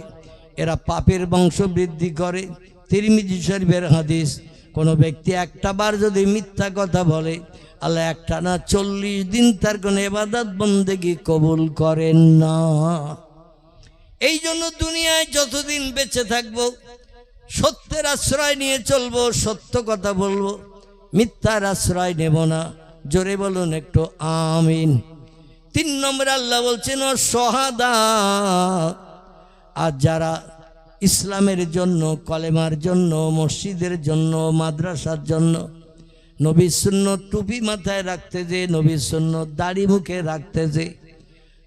এরা পাপের বংশ বৃদ্ধি করে। তিরমিজি শরীফের হাদিস, কোনো ব্যক্তি একটা বার যদি মিথ্যা কথা বলে, আল্লাহ একটানা 40 দিন তার কোনো ইবাদত বন্দেগি কবুল করেন না। এই জন্য দুনিয়ায় যতদিন বেঁচে থাকবো সত্যের আশ্রয় নিয়ে চলবো, সত্য কথা বলবো, মিথ্যার আশ্রয় নেব না। জোরে বলুন একটু আমিন। 3 নম্বরে আল্লাহ বলছেন ও শাহাদা, আর যারা ইসলামের জন্য, কলেমার জন্য, মসজিদের জন্য, মাদ্রাসার জন্য, নবী সুন্নত টুপি মাথায় রাখতে যে, নবী সুন্নত দাড়ি মুখে রাখতে যে,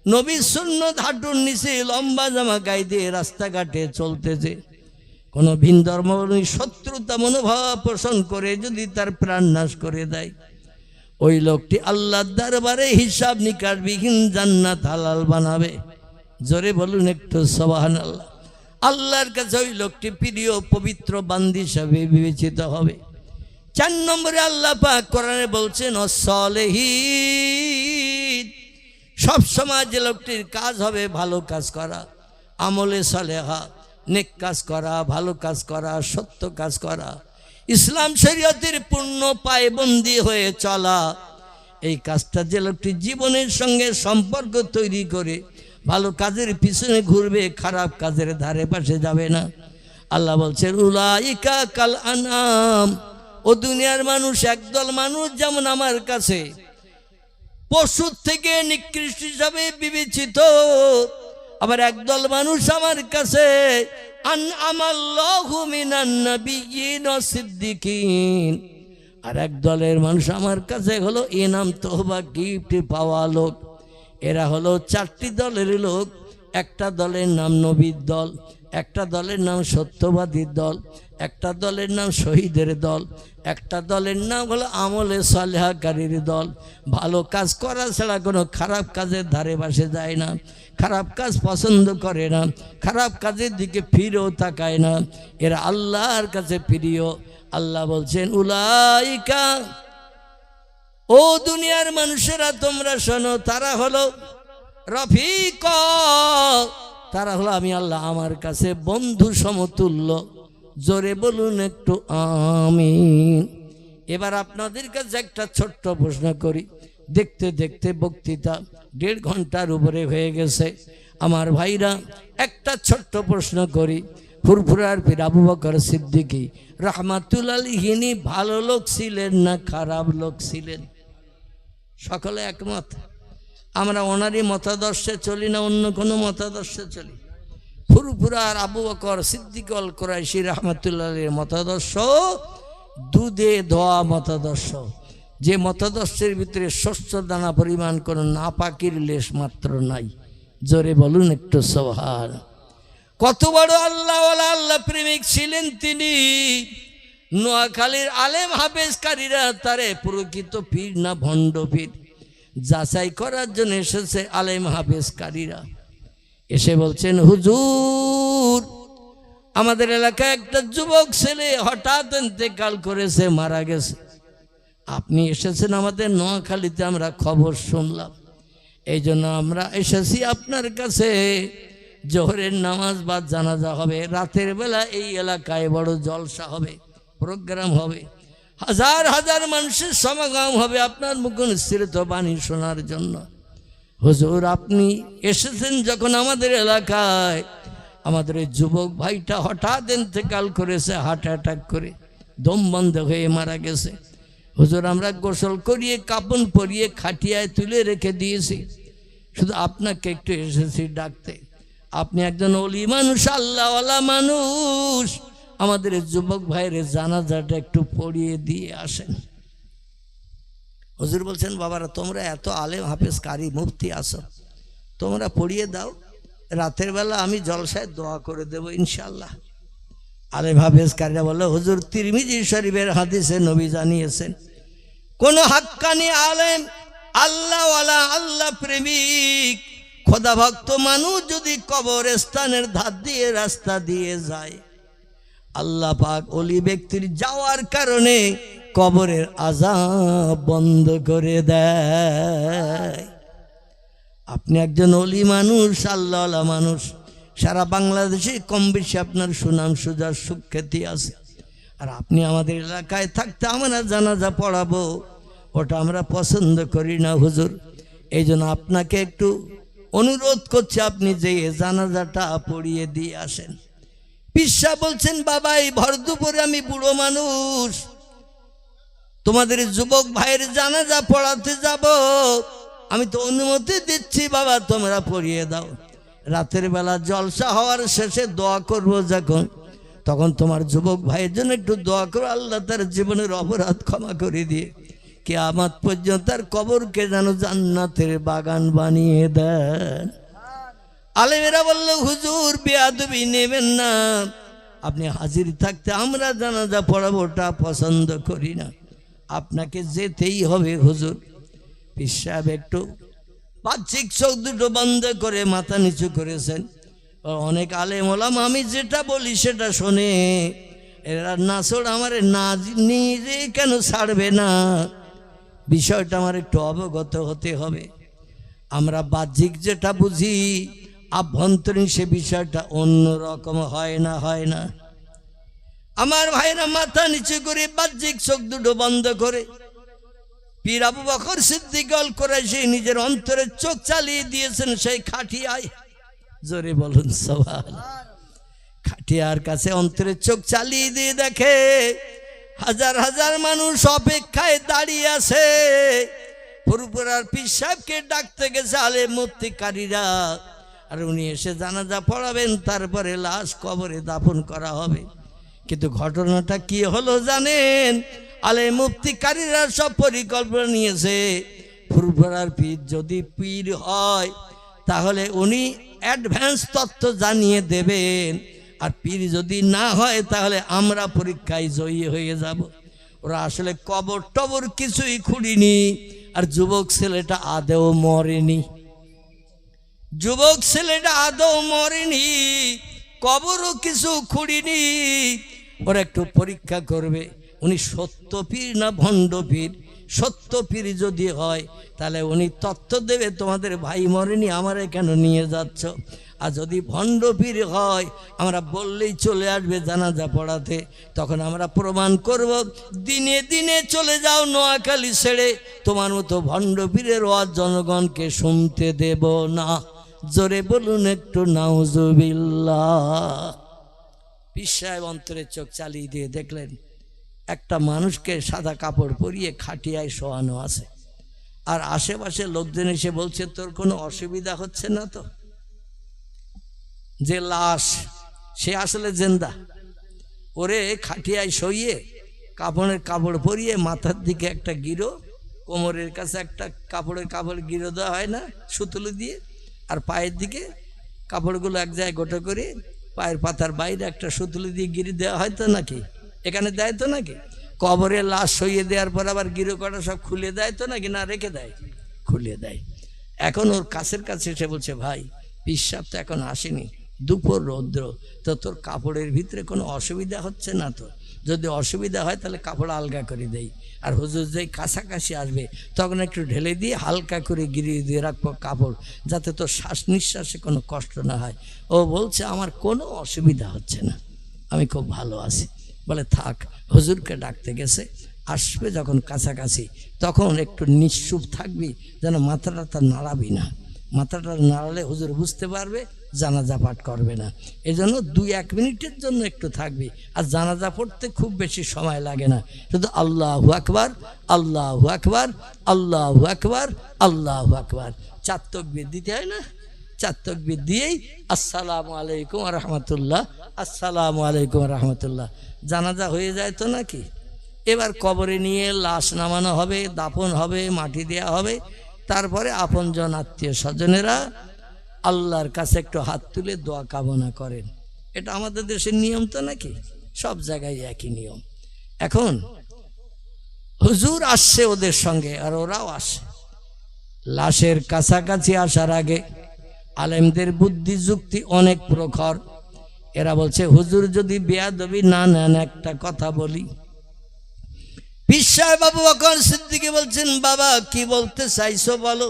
নবী সুন্নত হাঁটুর নিচে লম্বা জামা গায়ে দিয়ে রাস্তাঘাটে চলতে যে, কোনো ভিন ধর্ম শত্রুতা মনোভাব পোষণ করে যদি তার প্রাণ নাশ করে দেয়, ওই লোকটি আল্লাহর দরবারে হিসাব নিকাশবিহীন জান্নাত হালাল বানাবে। জোরে বলুন একটু সুবহানাল্লাহ। আল্লাহর কাছে ওই লোকটি প্রিয় পবিত্র বান্দী হিসাবে বিবেচিত হবে। 4 নম্বরে আল্লাহ পাক কোরআনে বলছেন অসলেহীন, সব সময় যে লোকটির কাজ হবে ভালো কাজ করা, আমলে সালেহা, নেক কাজ করা, ভালো কাজ করা, সত্য কাজ করা, ইসলাম শরীয়তের পূর্ণ পায়বন্দি হয়ে চলা। এই কাজটা যে লোকটি জীবনের সঙ্গে সম্পর্ক তৈরি করে ভালো কাজের পিছনে ঘুরবে, খারাপ কাজের ধারে পাশে যাবে না। আল্লাহ বলছেন উলাইকা কাল আনাম, ও দুনিয়ার মানুষ একদল মানুষ যেমন আমার কাছে পশুর থেকে নিকৃষ্ট হিসাবে বিবেচিত, আবার একদল মানুষ আমার কাছে আনআমাল্লাহু মিনান নাবিয়্যিন ওয়াস সিদ্দিকিন, আর এক দলের মানুষ আমার কাছে হলো ইনাম তওবা গিফট পাওয়া লোক। এরা হলো চারটি দলের লোক। একটা দলের নাম নবীর দল, একটা দলের নাম সত্যবাদীর দল, একটা দলের নাম শহীদের দল, একটা দলের নাম হলো আমলে সালেহাকারীর দল। ভালো কাজ করা ছাড়া কোনো খারাপ কাজের ধারে পাশে যায় না, খারাপ কাজ পছন্দ করে না, খারাপ কাজের দিকে ফিরেও তাকায় না। এরা আল্লাহর কাছে প্রিয়। আল্লাহ বলছেন উলাইকা, ও দুনিয়ার মানুষেরা তোমরা শোনো, তারা হলো রফিক, তারা হলো আমি আল্লাহ আমার কাছে বন্ধু সমতুল্য। জোরে বলুন একটু আমিন। এবার আপনাদের কাছে একটা ছোট্ট প্রশ্ন করি। দেখতে দেখতে বক্তৃতা 1.5 ঘন্টার উপরে হয়ে গেছে। আমার ভাইরা, একটা ছোট্ট প্রশ্ন করি। ফুরফুরার পীর আবু বকর সিদ্দিকী রাহমাতুল্লাহ আলাইহি ভালো লোক ছিলেন না খারাপ লোক ছিলেন? সকলে একমত? আমরা ওনারই মতাদর্শে চলি না অন্য কোনো মতাদর্শে চলি? ফুরফুরার আবু বকর সিদ্দিক আল কুরাইশি রাহমাতুল্লাহ আলাইহির মতাদর্শ দুধে ধোয়া মতাদর্শ, যে মতাদর্শের ভিতরে শস্য দানা পরিমাণ কোনো নাপাকির লেশ মাত্র নাই। জোরে বলুন একটু সুবহান। কত বড় আল্লাহওয়ালা, আল্লাহ প্রেমিক ছিলেন তিনি। নোয়াখালীর আলেম হাফেজকারীরা তারে প্রকৃত পীর না ভণ্ড পীর যাচাই করার জন্য এসেছে আলেম হাফেজকারীরা। এসে বলছেন হুজুর, আমাদের এলাকায় একটা যুবক ছেলে হঠাৎ ইন্তেকাল করেছে, মারা গেছে। আপনি এসেছেন আমাদের নোয়াখালীতে, আমরা খবর শুনলাম, এই জন্য আমরা এসেছি আপনার কাছে। জোহরের নামাজ বাদ জানাজা হবে, রাতের বেলা এই এলাকায় বড় জলসা হবে, প্রোগ্রাম হবে, হাজার হাজার মানুষের সমাগম হবে আপনার মুখনিসৃত বাণী শোনার জন্য। হুজুর, আপনি এসেছেন যখন আমাদের এলাকায়, আমাদের এই যুবক ভাইটা হঠাৎ ইন্তেকাল করেছে, হার্ট অ্যাটাক করে দম বন্ধ হয়ে মারা গেছে। হুজুর, আমরা গোসল করিয়ে কাপড় পরিয়ে খাটিয়ায় তুলে রেখে দিয়েছি, শুধু আপনাকে একটু এসেছি ডাকতে। আপনি একজন ওলি মানুষ, আল্লাহওয়ালা মানুষ, আমাদের যুবক ভাইয়ের জানাজাটা একটু পড়িয়ে দিয়ে আসেন। হুজুর বলছেন বাবারা, তোমরা এত আলেম হাফেজ কারি মুফতি আসো, তোমরা পড়িয়ে দাও, রাতের বেলা আমি জলসায় দোয়া করে দেব ইনশাল্লাহ। আলেম হাফেজ কারিরা বললো হুজুর, তিরমিজি শরীফের হাদিসে নবী জানিয়েছেন, কোন হাক্কানি আলেম আল্লাহওয়ালা আল্লাহ প্রেমিক খোদা ভক্ত মানুষ যদি কবরস্থানের ধার দিয়ে রাস্তা দিয়ে যায়, আল্লাহ পাক ওলি ব্যক্তির যাওয়ার কারণে কবরের আযাব বন্ধ করে দেয়। আপনি একজন ওলি মানুষ, আল্লাহওয়ালা মানুষ, সারা বাংলাদেশে কম বেশি আপনার সুনাম সুজার সুখ্যাতি আছে। আর আপনি আমাদের এলাকায় থাকতে আমরা জানাজা পড়াবো, ওটা আমরা পছন্দ করি না হুজুর। এই জন্য আপনাকে একটু অনুরোধ করছি, আপনি যে জানাজাটা পড়িয়ে দিয়ে আসেন। পিসা বলছেন বাবা, এই ভর দুপুরে আমি বুড়ো মানুষ, তোমাদের যুবক ভাইয়ের জানাজা পড়াতে যাব, আমি তো অনুমতি দিচ্ছি বাবা, তোমরা পড়িয়ে দাও। রাতের বেলা জলসা হওয়ার শেষে দোয়া করব যখন, তখন তোমার যুবক ভাইয়ের জন্য একটু দোয়া করো, আল্লাহ তার জীবনের অপরাধ ক্ষমা করে দিয়ে কিয়ামত পর্যন্ত তার কবরকে যেন জান্নাতের বাগান বানিয়ে দেন। আলেমেরা বলল হুজুর, বেয়াদবি নেবেন না, আপনি হাজির থাকতে আমরা জানাজা পড়াবো ওটা পছন্দ করি না, আপনাকে যেতেই হবে হুজুর। পীর সাহেব একটু বাহ্যিক চোখ দুটো বন্ধ করে মাথা নিচু করেছেন। অনেক আলেম ওলামা আমি যেটা বলি সেটা শোনে, এরা নাসর আমার না নিজে কেন ছাড়বে না, বিষয়টা আমার একটু অবগত হতে হবে। আমরা বাহ্যিক যেটা বুঝি, আভ্যন্তরীণ সে বিষয়টা অন্য রকম হয় না, হয় না। আমার ভাইরা মাথা নিচু করে বাহ্যিক চোখ দুটো বন্ধ করে পীর আবু বকর সিদ্দিক আল কুরাইশি নিজের অন্তরের চোখ চালিয়ে দিয়েছেন সেই খাটিয়ায়। জোরে বলুন সুবহানাল্লাহ। খাটিয়ার কাছে অন্তরের চোখ চালিয়ে দিয়ে দেখে হাজার হাজার মানুষ অপেক্ষায় দাঁড়িয়ে আছে। ফুরফুরার পীর সাহেবকে ডাকতে গেছে আলেম মুফতিকারীরা, আর উনি এসে জানাজা পড়াবেন, তারপরে লাশ কবরে দাফন করা হবে। কিন্তু ঘটনাটা কি হলো জানেন? আলেম মুফতিকারীরা সব পরিকল্পনা নিয়েছে, ফুরফুরার পীর যদি পীর হয় তাহলে উনি অ্যাডভান্স তথ্য জানিয়ে দেবেন, আর পীর যদি না হয় তাহলে আমরা পরীক্ষায় জয়ী হয়ে যাব। ওরা আসলে কবর টবর কিছুই খুঁড়িনি, আর যুবক ছেলেটা আদৌ মরেনি। যুবক ছেলেটা আদৌ মরেনি, কবরও কিছু খুঁড়িনি। ওরা একটু পরীক্ষা করবে উনি সত্য পীর না ভণ্ড পীর। সত্য পীর যদি হয় তাহলে উনি তথ্য দেবে তোমাদের ভাই মরেনি, আমারে কেন নিয়ে যাচ্ছ। আর যদি ভণ্ড পীর হয় আমরা বললেই চলে আসবে জানাজা পড়াতে, তখন আমরা প্রমাণ করব দিনে দিনে চলে যাও নোয়াখালী ছেড়ে, তোমার মতো ভণ্ড পীরের ওয়াজ জনগণকে শুনতে দেব না। জোরে বলুন একটু নাউজুবিল্লাহ। পীর সাহেব অন্তরের চোখ চালিয়ে দিয়ে দেখলেন একটা মানুষকে সাদা কাপড় পরিয়ে খাটিয়ায় শোয়ানো আছে, আর আশেপাশে লোকজন এসে বলছে তোর কোনো অসুবিধা হচ্ছে না তো? যে লাশ সে আসলে জিন্দা, ওরে খাটিয়ায় শোইয়ে কাপড় পরিয়ে মাথার দিকে একটা গিরো, কোমরের কাছে একটা কাপড় গিরো দেওয়া হয় না সুতুলি দিয়ে, আর পায়ের দিকে কাপড়গুলো এক জায়গায় গোটা করে পায়ের পাতার বাইরে একটা সুতুলি দিয়ে গিরি দেওয়া হয় তো নাকি? এখানে দেয় তো নাকি? কবরে লাশ সইয়ে দেওয়ার পর আবার গিরো করা সব খুলে দেয় তো নাকি? না রেখে দেয়? খুলে দেয়। এখন ওর কাছের কাছে এসে বলছে ভাই পীর সাহেব তো এখন আসেনি, দুপুর রৌদ্র, তো তোর কাপড়ের ভিতরে কোনো অসুবিধা হচ্ছে না তো? যদি অসুবিধা হয় তাহলে কাপড় আলগা করে দেই, আর হুজুর যেই কাছাকাছি আসবে তখন একটু ঢেলে দিয়ে হালকা করে গিরিয়ে দিয়ে রাখবো কাপড়, যাতে তোর শ্বাস নিঃশ্বাসে কোনো কষ্ট না হয়। ও বলছে আমার কোনো অসুবিধা হচ্ছে না, আমি খুব ভালো আছি। বলে থাক, হুজুরকে ডাকতে গেছে, আসবে যখন কাছাকাছি তখন একটু নিশ্চুপ থাকবি, যেন মাথাটা নাড়াবি না। মাথাটা নাড়ালে হুজুর বুঝতে পারবে, জানাজা পাঠ করবে না। এই জন্য 2-1 মিনিটের জন্য একটু থাকবি, আর জানাজা পড়তে খুব বেশি সময় লাগে না, শুধু আল্লাহু আকবার, আল্লাহু আকবার, আল্লাহু আকবার, আল্লাহু আকবার 4 তাকবীর দিতে হয় না? 4 তাকবীর দিয়েই আসসালামু আলাইকুম ওয়া রাহমাতুল্লাহ, আসসালামু আলাইকুম ওয়া রাহমাতুল্লাহ, জানাজা হয়ে যায় তো নাকি? এবার কবরে নিয়ে লাশ নামানো হবে, দাফন হবে, মাটি দেওয়া হবে, তারপরে আপনজন আত্মীয় স্বজনেরা আল্লাহর কাছে একটু হাত তুলে দোয়া কামনা করেন। এটা আমাদের দেশের নিয়ম তো নাকি? সব জায়গায় একই নিয়ম। এখন হুজুর আসছে ওদের সঙ্গে, আর ওরাও আসে। লাশের কাছাকাছি আসার আগে আলেমদের বুদ্ধি যুক্তি অনেক প্রখর। এরা বলছে হুজুর যদি বেয়াদবি না নেন একটা কথা বলি। পীর সাহেব আবু বকর সিদ্দিক বলছেন বাবা কি বলতে চাইছো বলো।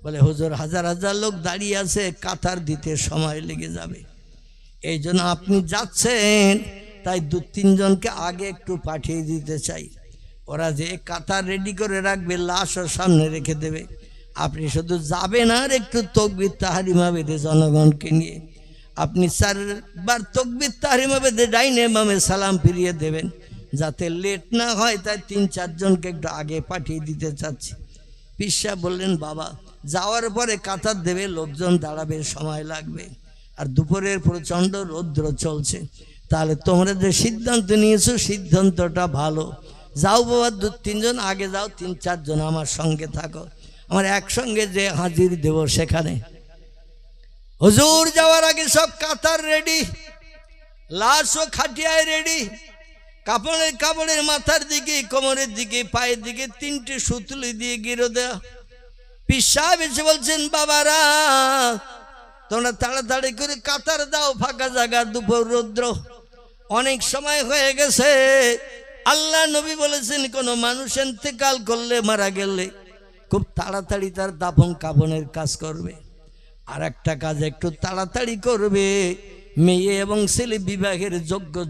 বলে হুজুর হাজার হাজার লোক দাঁড়িয়ে আছে, কাতার দিতে সময় লেগে যাবে, এই জন্য আপনি যাচ্ছেন তাই 2-3 জনকে আগে একটু পাঠিয়ে দিতে চাই। ওরা যে কাতার রেডি করে রাখবে, লাশও সামনে রেখে দেবে, আপনি শুধু যাবেন আর একটু তাকবীর তাহরিমা বেঁধে জনগণকে নিয়ে আপনি 4বার তাকবীর তাহরিমা বেঁধে ডাইনে বামে সালাম ফিরিয়ে দেবেন, যাতে লেট না হয়। তাই 3-4 জনকে একটু আগে পাঠিয়ে দিতে চাচ্ছি। পীর সাহেব বললেন বাবা যাওয়ার পরে কাতার দেবে, লোকজন দাঁড়াবে, সময় লাগবে, আর দুপুরের প্রচণ্ড রৌদ্র চলছে, তাহলে তোমরা যে সিদ্ধান্ত নিয়েছো সিদ্ধান্তটা ভালো। যাও বাবা 2-3 জন আগে যাও, 3-4 জন আমার সঙ্গে থাকো, আমার একসঙ্গে যে হাজির দেব সেখানে। হুজুর যাওয়ার আগে সব কাতার রেডি, লাশও খাটিয়ায় রেডি, কাপড়ের মাথার দিকে, কোমরের দিকে, পায়ের দিকে 3টে সুতলি দিয়ে গিরো দেয়া। পীর সাহেব এসে বলছেন বাবারা তোমরা তাড়াতাড়ি করে কাতার দাও, ফাঁকা জায়গা, দুপুর রৌদ্র, অনেক সময় হয়ে গেছে। আল্লাহ নবী বলেছেন কোনো মানুষ ইন্তেকাল করলে, মারা গেলে খুব তাড়াতাড়ি তার দাফন কাফনের কাজ করবে, আর একটা কাজ একটু তাড়াতাড়ি করবে, মেয়ে এবং ছেলে বিবাহের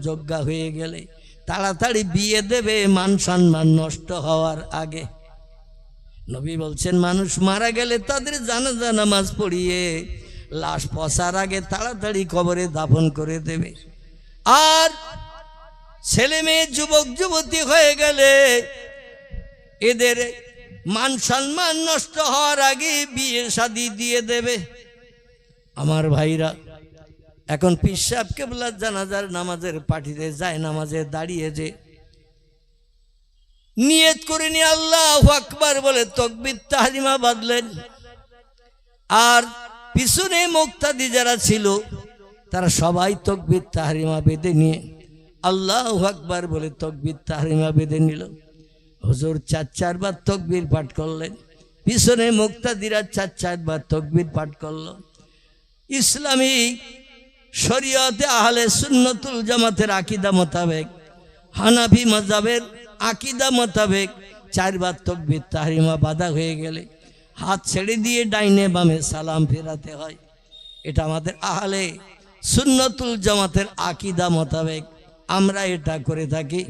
যোগ্যা হয়ে গেলে তাড়াতাড়ি বিয়ে দেবে, মান সম্মান নষ্ট হওয়ার আগে। নবী বলছেন মানুষ মারা গেলে তাদের জানাজা নামাজ পড়িয়ে লাশ পচার আগে তাড়াতাড়ি কবরে দাফন করে দেবে। আর ছেলে মেয়ে যুবক যুবতী হয়ে গেলে এদের মান সম্মান নষ্ট হওয়ার আগে বিয়ে শাদী দিয়ে দেবে। আমার ভাইরা, এখন পীর সাহেব কেবলা জানাজার নামাজের পাঠিতে যায়, নামাজে দাঁড়িয়ে যে নিয়ত করে নিয়ে আল্লাহু আকবার বলে তাকবীর তাহরিমা বাঁধলেন। আর পিছনে মুক্তাদি যারা ছিল তারা সবাই তাকবীর তাহরিমা বেঁধে নিয়ে আল্লাহু আকবার বলে তাকবীর তাহরিমা বেঁধে নিল। হুজুর 4 বার তাকবীর পাঠ করলেন, পিছনে মুক্তাদিরা 4 বার তাকবীর পাঠ করলো। ইসলামী শরীয়তে আহলে সুন্নতুল জামাতের আকীদা মোতাবেক, হানাফি মাযহাবের আকীদা মোতাবেক 4 বার তাকবীর তাহরিমা বাঁধা হয়ে গেলে হাত ছেড়ে দিয়ে ডাইনে বামে সালাম ফেরাতে হয়। এটা আমাদের আহলে সুন্নতুল জামাতের আকীদা মোতাবেক আমরা এটা করে থাকি।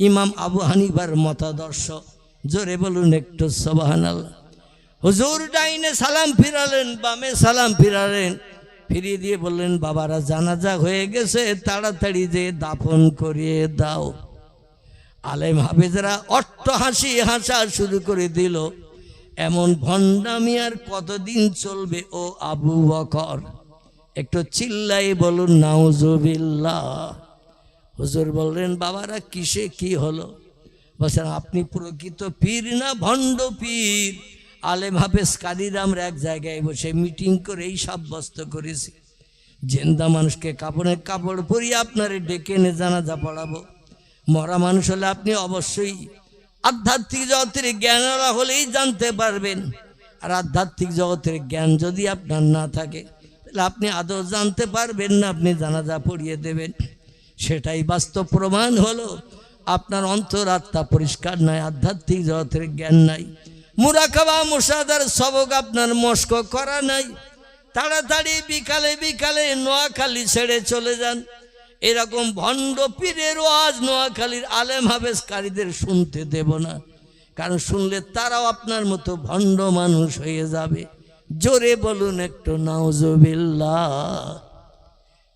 ইমাম আবু হানিফার মতাদর্শ। জোরে বলুন একটু সুবহানাল্লাহ। হুজুর ডাইনে সালাম ফিরালেন, বামে সালাম ফিরালেন, ফিরিয়ে দিয়ে বললেন বাবারা জানাজা হয়ে গেছে, তাড়াতাড়ি যে দাফন করিয়ে দাও। আলেম হাফেজরা অট্টহাসি হাসা শুরু করে দিল। এমন ভণ্ডামি আর কতদিন চলবে ও আবু বকর? একটু চিল্লাই বলুন নাউজুবিল্লাহ। হুজুর বললেন বাবারা কিসে কি হলো? বলছেন আপনি প্রকৃত পীর না ভণ্ড পীর? আলেম হাফেজ কাদিরা আমরা এক জায়গায় বসে মিটিং করে এই সাব্যস্ত করেছি, জিন্দা মানুষকে কাপড়ের কাপড় পরিয়ে আপনারে ডেকে এনে জানাজা পড়াবো। মরা মানুষ হলে আপনি অবশ্যই আধ্যাত্মিক জগতের জ্ঞানওয়ালা হলেই জানতে পারবেন। আর আধ্যাত্মিক জগতের জ্ঞান যদি আপনার না থাকে তাহলে আপনি আদৌ জানতে পারবেন না, আপনি জানাজা পড়িয়ে দেবেন। সেটাই বাস্তব প্রমাণ হলো আপনার অন্তরাত্মা পরিষ্কার নয়, আধ্যাত্মিক জগতের জ্ঞান নাই, মুরাকাবা মুশাহাদার সবক আপনার মস্ক করা নাই। তাড়াতাড়ি বিকালে বিকালে নোয়াখালী ছেড়ে চলে যান। এরকম ভণ্ড পীরের ওয়াজ নোয়াখালীর আলেম হাফেজকারীদের শুনতে দেব না, কারণ শুনলে তারাও আপনার মতো ভণ্ড মানুষ হয়ে যাবে। জোরে বলুন একটু নাউজুবিল্লাহ।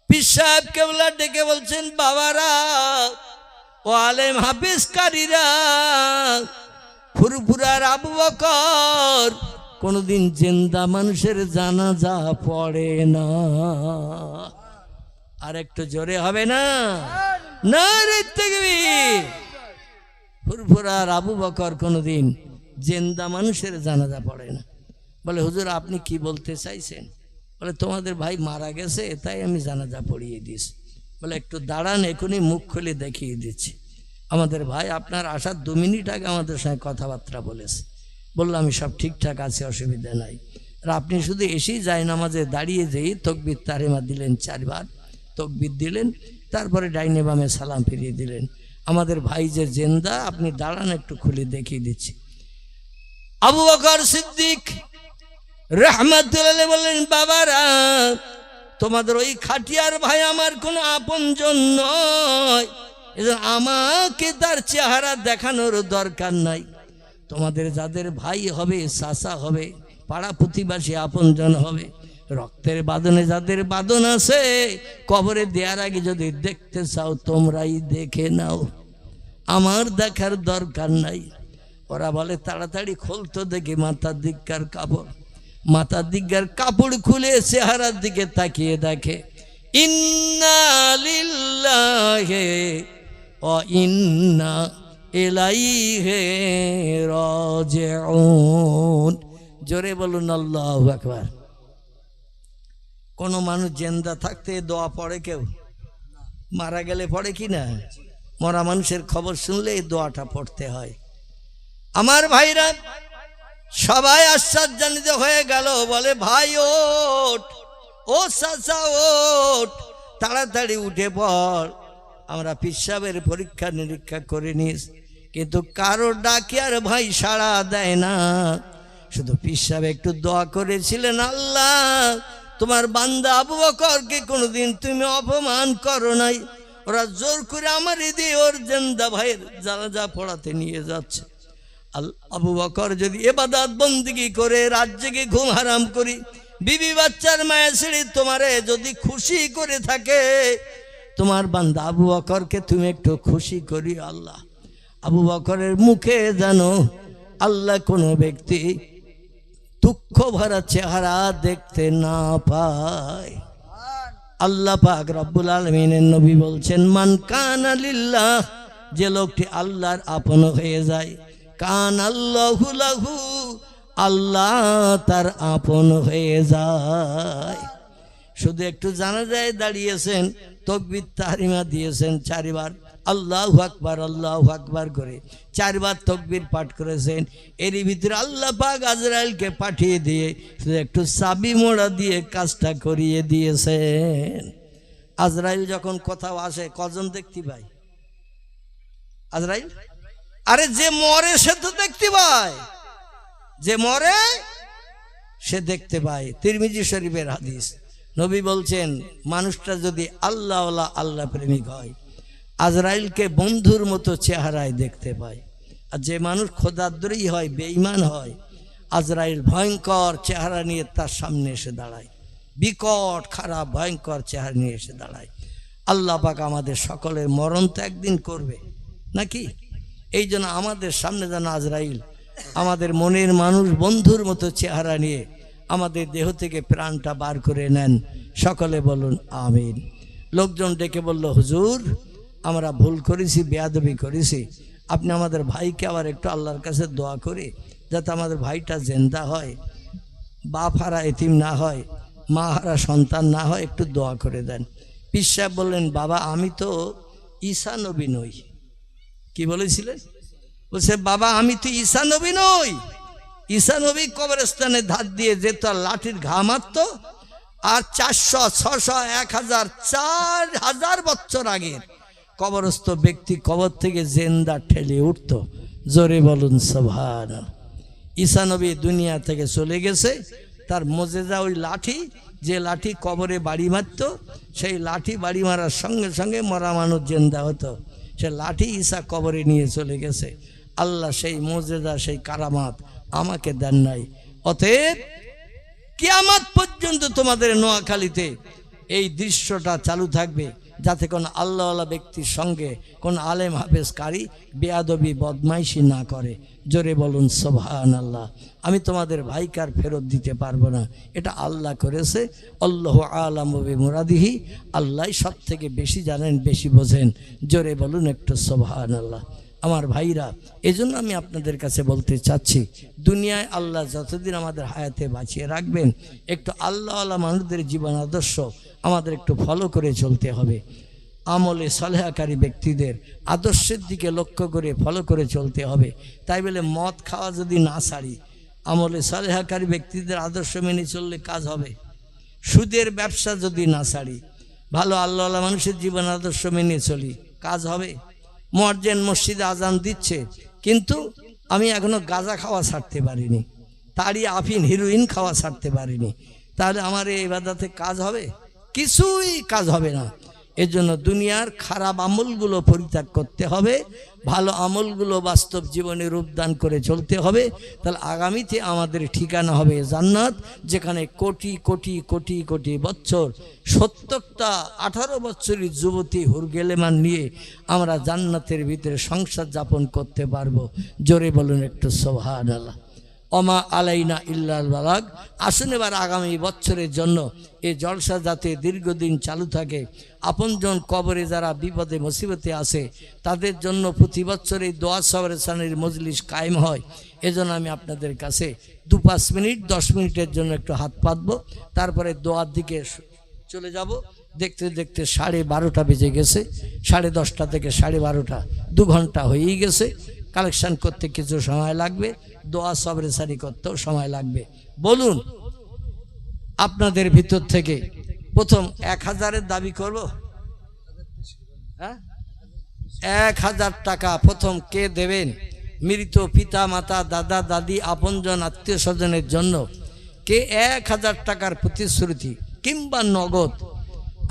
পীর সাহেব কেবলা ডেকে বলছেন বাবারা ও আলেম হাফেজকারীরা, ফুরফুরার আবু বকর কোনদিন জিন্দা মানুষের জানাজা পড়ে না। আর একটু জোরে হবে না? নারে তাকবীর। ফুরফুরার আবু বকর কোনদিন জিন্দা মানুষের জানাজা পড়ে না। বলে হুজুর আপনি কি বলতে চাইছেন? বলে তোমাদের ভাই মারা গেছে তাই আমি জানাজা পড়িয়ে দিয়েছি। বলে একটু দাঁড়ান, এখনই মুখ খুলে দেখিয়ে দিচ্ছি। আমাদের ভাই আপনার আসার 2 মিনিট আগে আমাদের সঙ্গে কথাবার্তা বলেছে। বললাম আমি সব ঠিকঠাক আছে, অসুবিধা নাই। আর আপনি শুধু এসেই যায় নামাজে দাঁড়িয়ে যেই তাকবীর তাহরিমা দিলেন, 4 বার তাকবীর দিলেন, তারপরে ডাইনে বামে সালাম ফিরিয়ে দিলেন। আমাদের ভাই যে জিন্দা, আপনি দাঁড়ান একটু খুলে দেখিয়ে দিচ্ছি। আবু বকর সিদ্দিক রাহমাতুল্লাহ বললেন বাবারা তোমাদের ওই খাটিয়ার ভাই আমার কোনো আপনজন নয়, এজন্য আমাকে তার চেহারা দেখানোর দরকার নাই। তোমাদের যাদের ভাই হবে, চাচা হবে, পাড়া প্রতিবাসী আপনজন হবে, রক্তের বাঁধনে যাদের বাঁধন আছে, কবরে দেওয়ার আগে যদি দেখতে চাও তোমরাই দেখে নাও, আমার দেখার দরকার নাই। ওরা বলে তাড়াতাড়ি খুলতো দেখি মাথার দিককার কাপড়। মাথার দিককার কাপড় খুলে চেহারার দিকে তাকিয়ে দেখে ইন্না লিল্লাহি ওয়া ইন্না ইলাইহি রাজিউন। জোরে বলুন আল্লাহু আকবার। কোনো মানুষ জিন্দা থাকতে দোয়া পড়ে? কেউ মারা গেলে পড়ে কি না? মরা মানুষের খবর শুনলে এই দোয়াটা পড়তে হয়। আমার ভাইরা সবাই আশ্চর্যান্বিত হয়ে গেল, বলে ভাই ওঠ, ও চাচা ওঠ, তাড়াতাড়ি উঠে পড়। আমরা পীর সাহেবের পরীক্ষা নিরীক্ষা করে নিস, কিন্তু কারো ডাকে আর ভাই সাড়া দেয় না। শুধু পীর সাহেব একটু দোয়া করেছিলেন, আল্লাহ তোমার বান্দা আবু বকরকে কোনোদিন তুমি অপমান করো নাই। ওরা জোর করে আমার দিয়ে ওর জিন্দা ভাইয়ের জানাজা পড়াতে নিয়ে যাচ্ছে। আবু বকর যদি ইবাদত বন্দেগী করে রাত জেগে ঘুম হারাম করি বিবি বাচ্চার মায়া ছেড়ে তোমারে যদি খুশি করে থাকে, তোমার বান্দা আবু বকরকে তুমি একটু খুশি করি আল্লাহ। আবু বকরের মুখে জানো আল্লাহ কোনো ব্যক্তি দুঃখ ভরা চেহারা দেখতে না পায়। আল্লাহ পাক রব্বুল আলামিনের নবী বলছেন, মান কানা লিল্লাহ, যে লোকটি আল্লাহর আপন হয়ে যায়, কান আল্লাহু লাহু, আল্লাহ তার আপন হয়ে যায়। শুধু একটু জানাজায় দাঁড়িয়েছেন, তাকবীর তাহরিমা দিয়েছেন 4 বার, আল্লাহু আকবার করে 4 বার তাকবীর পাঠ করেছেন। এরই ভিতরে আল্লাহ পাক আজরাইলকে পাঠিয়ে দিয়ে শুধু একটু চাবি মোড়া দিয়ে কাজটা করিয়ে দিয়েছেন। আজরাইল যখন কোথাও আসে কজন দেখতে পায়? আজরাইল, আরে যে মরে সে তো দেখতে পায়, যে মরে সে দেখতে পায়। তিরমিজি শরীফের হাদিস, নবী বলছেন মানুষটা যদি আল্লাহওয়ালা আল্লাহ প্রেমিক হয়, আজরাইলকে বন্ধুর মতো চেহারায় দেখতে পায়। আর যে মানুষ খোদাদ্রোহী হয়, বেঈমান হয়, আজরাইল ভয়ঙ্কর চেহারা নিয়ে তার সামনে এসে দাঁড়ায়, বিকট খারাপ ভয়ঙ্কর চেহারা নিয়ে এসে দাঁড়ায়। আল্লাহ পাক আমাদের সকলের মরণ তো একদিন করবে নাকি? এই জন্য আমাদের সামনে যেন আজরাইল আমাদের মনের মানুষ বন্ধুর মতো চেহারা নিয়ে আমাদের দেহ থেকে প্রাণটা বার করে নেন। সকলে বলুন আমিন। লোকজন ডেকে বলল, হুজুর আমরা ভুল করেছি, বেয়াদবি করেছি, আপনি আমাদের ভাইকে আবার একটু আল্লাহর কাছে দোয়া করে যাতে আমাদের ভাইটা জিন্দা হয়, বাপ হারা এতিম না হয়, মা হারা সন্তান না হয়, একটু দোয়া করে দেন। পীর সাহেব বললেন, বাবা আমি তো ঈসা নবী নই। কি বলেছিলেন? বলছে, বাবা আমি তো ঈসা নবী নই। ঈসা নবী কবরস্থানে ধার দিয়ে যেত, লাঠির ঘা মারত, আর 400, 600, 1000, 4000 বছর আগের কবরস্থ ব্যক্তি কবর থেকে জিন্দা ঠেলে উঠত। জোরে বলুন সুবহানাল্লাহ। ঈসা নবী দুনিয়া থেকে চলে গেছে, তার মোজেজা ওই লাঠি, যে লাঠি কবরে বাড়ি মারত, সেই লাঠি বাড়ি মারার সঙ্গে সঙ্গে মরা মানুষ জিন্দা হতো। সে লাঠি ঈসা কবরে নিয়ে চলে গেছে। আল্লাহ সেই মোজেজা, সেই কারামাত আমাকে দেন নাই। অতএব কিয়ামত পর্যন্ত তোমাদের নোয়াখালীতে এই দৃশ্যটা চালু থাকবে, যাতে কোন আল্লাহওয়ালা ব্যক্তির সঙ্গে কোন আলেম হাফেজ কারি বেয়াদবি বদমাইশি না করে। জোরে বলুন সুবহানাল্লাহ। আমি তোমাদের ভাইকার ফেরত দিতে পারবো না, এটা আল্লাহ করেছে। আল্লাহু আ'লামু বিমুরাদিহি, আল্লাহ সব থেকে বেশি জানেন, বেশি বোঝেন। জোরে বলুন একটু সুবহানাল্লাহ। আমার ভাইরা, এজন্য আমি আপনাদের কাছে বলতে চাচ্ছি, দুনিয়ায় আল্লাহ যতদিন আমাদের হায়াতে বাঁচিয়ে রাখবেন, একটু আল্লাহওয়ালা মানুষদের জীবন আদর্শ আমাদের একটু ফলো করে চলতে হবে। আমলে সালেহাকারী ব্যক্তিদের আদর্শের দিকে লক্ষ্য করে ফলো করে চলতে হবে। তাই বলে মদ খাওয়া যদি না ছাড়ি, আমলে সালেহাকারী ব্যক্তিদের আদর্শ মেনে চললে কাজ হবে। সুদের ব্যবসা যদি না ছাড়ি, ভালো আল্লাহওয়ালা মানুষের জীবন আদর্শ মেনে চলি, কাজ হবে। মুয়াজ্জিন মসজিদে আজান দিচ্ছে, কিন্তু আমি এখনো গাঁজা খাওয়া ছাড়তে পারিনি, তাড়ি আফিন হিরোইন খাওয়া ছাড়তে পারিনি, তাহলে আমার এই ইবাদতে কাজ হবে? কিছুই কাজ হবে না। এজন্য দুনিয়ার খারাপ আমলগুলো পরিত্যাগ করতে হবে, ভালো আমলগুলো বাস্তব জীবনে রূপদান করে চলতে হবে। তাহলে আগামীতে আমাদের ঠিকানা হবে জান্নাত, যেখানে কোটি কোটি কোটি কোটি বছর 70টা 18 বছরের যুবতী হুরগেলেমান নিয়ে আমরা জান্নাতের ভিতরে সংসার যাপন করতে পারবো। জোরে বলুন একটু সুবহানাল্লাহ। ওমা আলাইনা ইল্লাল বালাগ। আসুন এবার আগামী বছরের জন্য এই জলসা যাতে দীর্ঘদিন চালু থাকে, আপনজন কবরে যারা বিপদে মুসিবতে আছে তাদের জন্য প্রতি বছর এই দোয়া সবরেসানের মজলিস কায়েম হয়। এজন্য আমি আপনাদের কাছে 2-5 মিনিট 10 মিনিটের জন্য একটু হাত পাতবো, তারপরে দোয়ার দিকে চলে যাব। দেখতে দেখতে 12:30 বেজে গেছে, 10:30 থেকে 12:30, 2 ঘন্টা হয়েই গেছে। কালেকশন করতে কিছু সময় লাগবে, দোয়া সবরেসানি করতেও সময় লাগবে। বলুন আপনাদের ভিতর থেকে প্রথম 1000-এর দাবি করব? হ্যাঁ, 1000 টাকা প্রথম কে দেবেন? মৃত পিতা মাতা, দাদা দাদি, আপনজন আত্মীয় স্বজনের জন্য কে 1000 টাকার প্রতিশ্রুতি কিংবা নগদ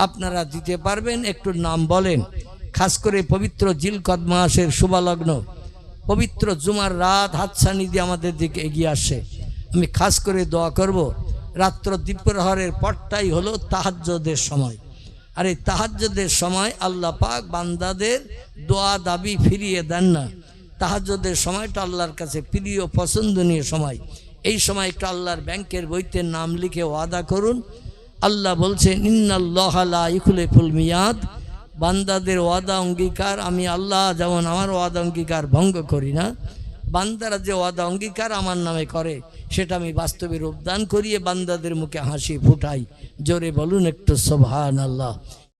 আপনারা দিতে পারবেন? একটু নাম বলেন। খাস করে পবিত্র জিলকদ মাসের শুভলগ্ন পবিত্র জুমার রাত হাতছানি দিয়ে আমাদের দিকে এগিয়ে আসে। আমি খাস করে দোয়া করব, রাত্র দ্বীপ্রহরের পরটাই হলো তাহাজ্জুদের সময়। আর এই তাহাজ্জুদের সময় আল্লাহ পাক বান্দাদের দোয়া দাবি ফিরিয়ে দেন না। তাহাজ্জুদের সময়টা আল্লাহর কাছে প্রিয় পছন্দনীয় সময়। এই সময় একটু আল্লাহর ব্যাংকের বইতে নাম লিখে ওয়াদা করুন। আল্লাহ বলছেন ইন্নাল্লাহা লা ইখলিফুল মিয়াদ, বান্দাদের ওয়াদা অঙ্গীকার আমি আল্লাহ যেমন আমার ওয়াদা অঙ্গীকার ভঙ্গ করি না, বান্দারা যে ওয়াদা অঙ্গীকার আমার নামে করে সেটা আমি বাস্তবে রূপদান করিয়ে বান্দাদের মুখে হাসি ফুটাই। জোরে বলুন একটু সুবহানাল্লাহ।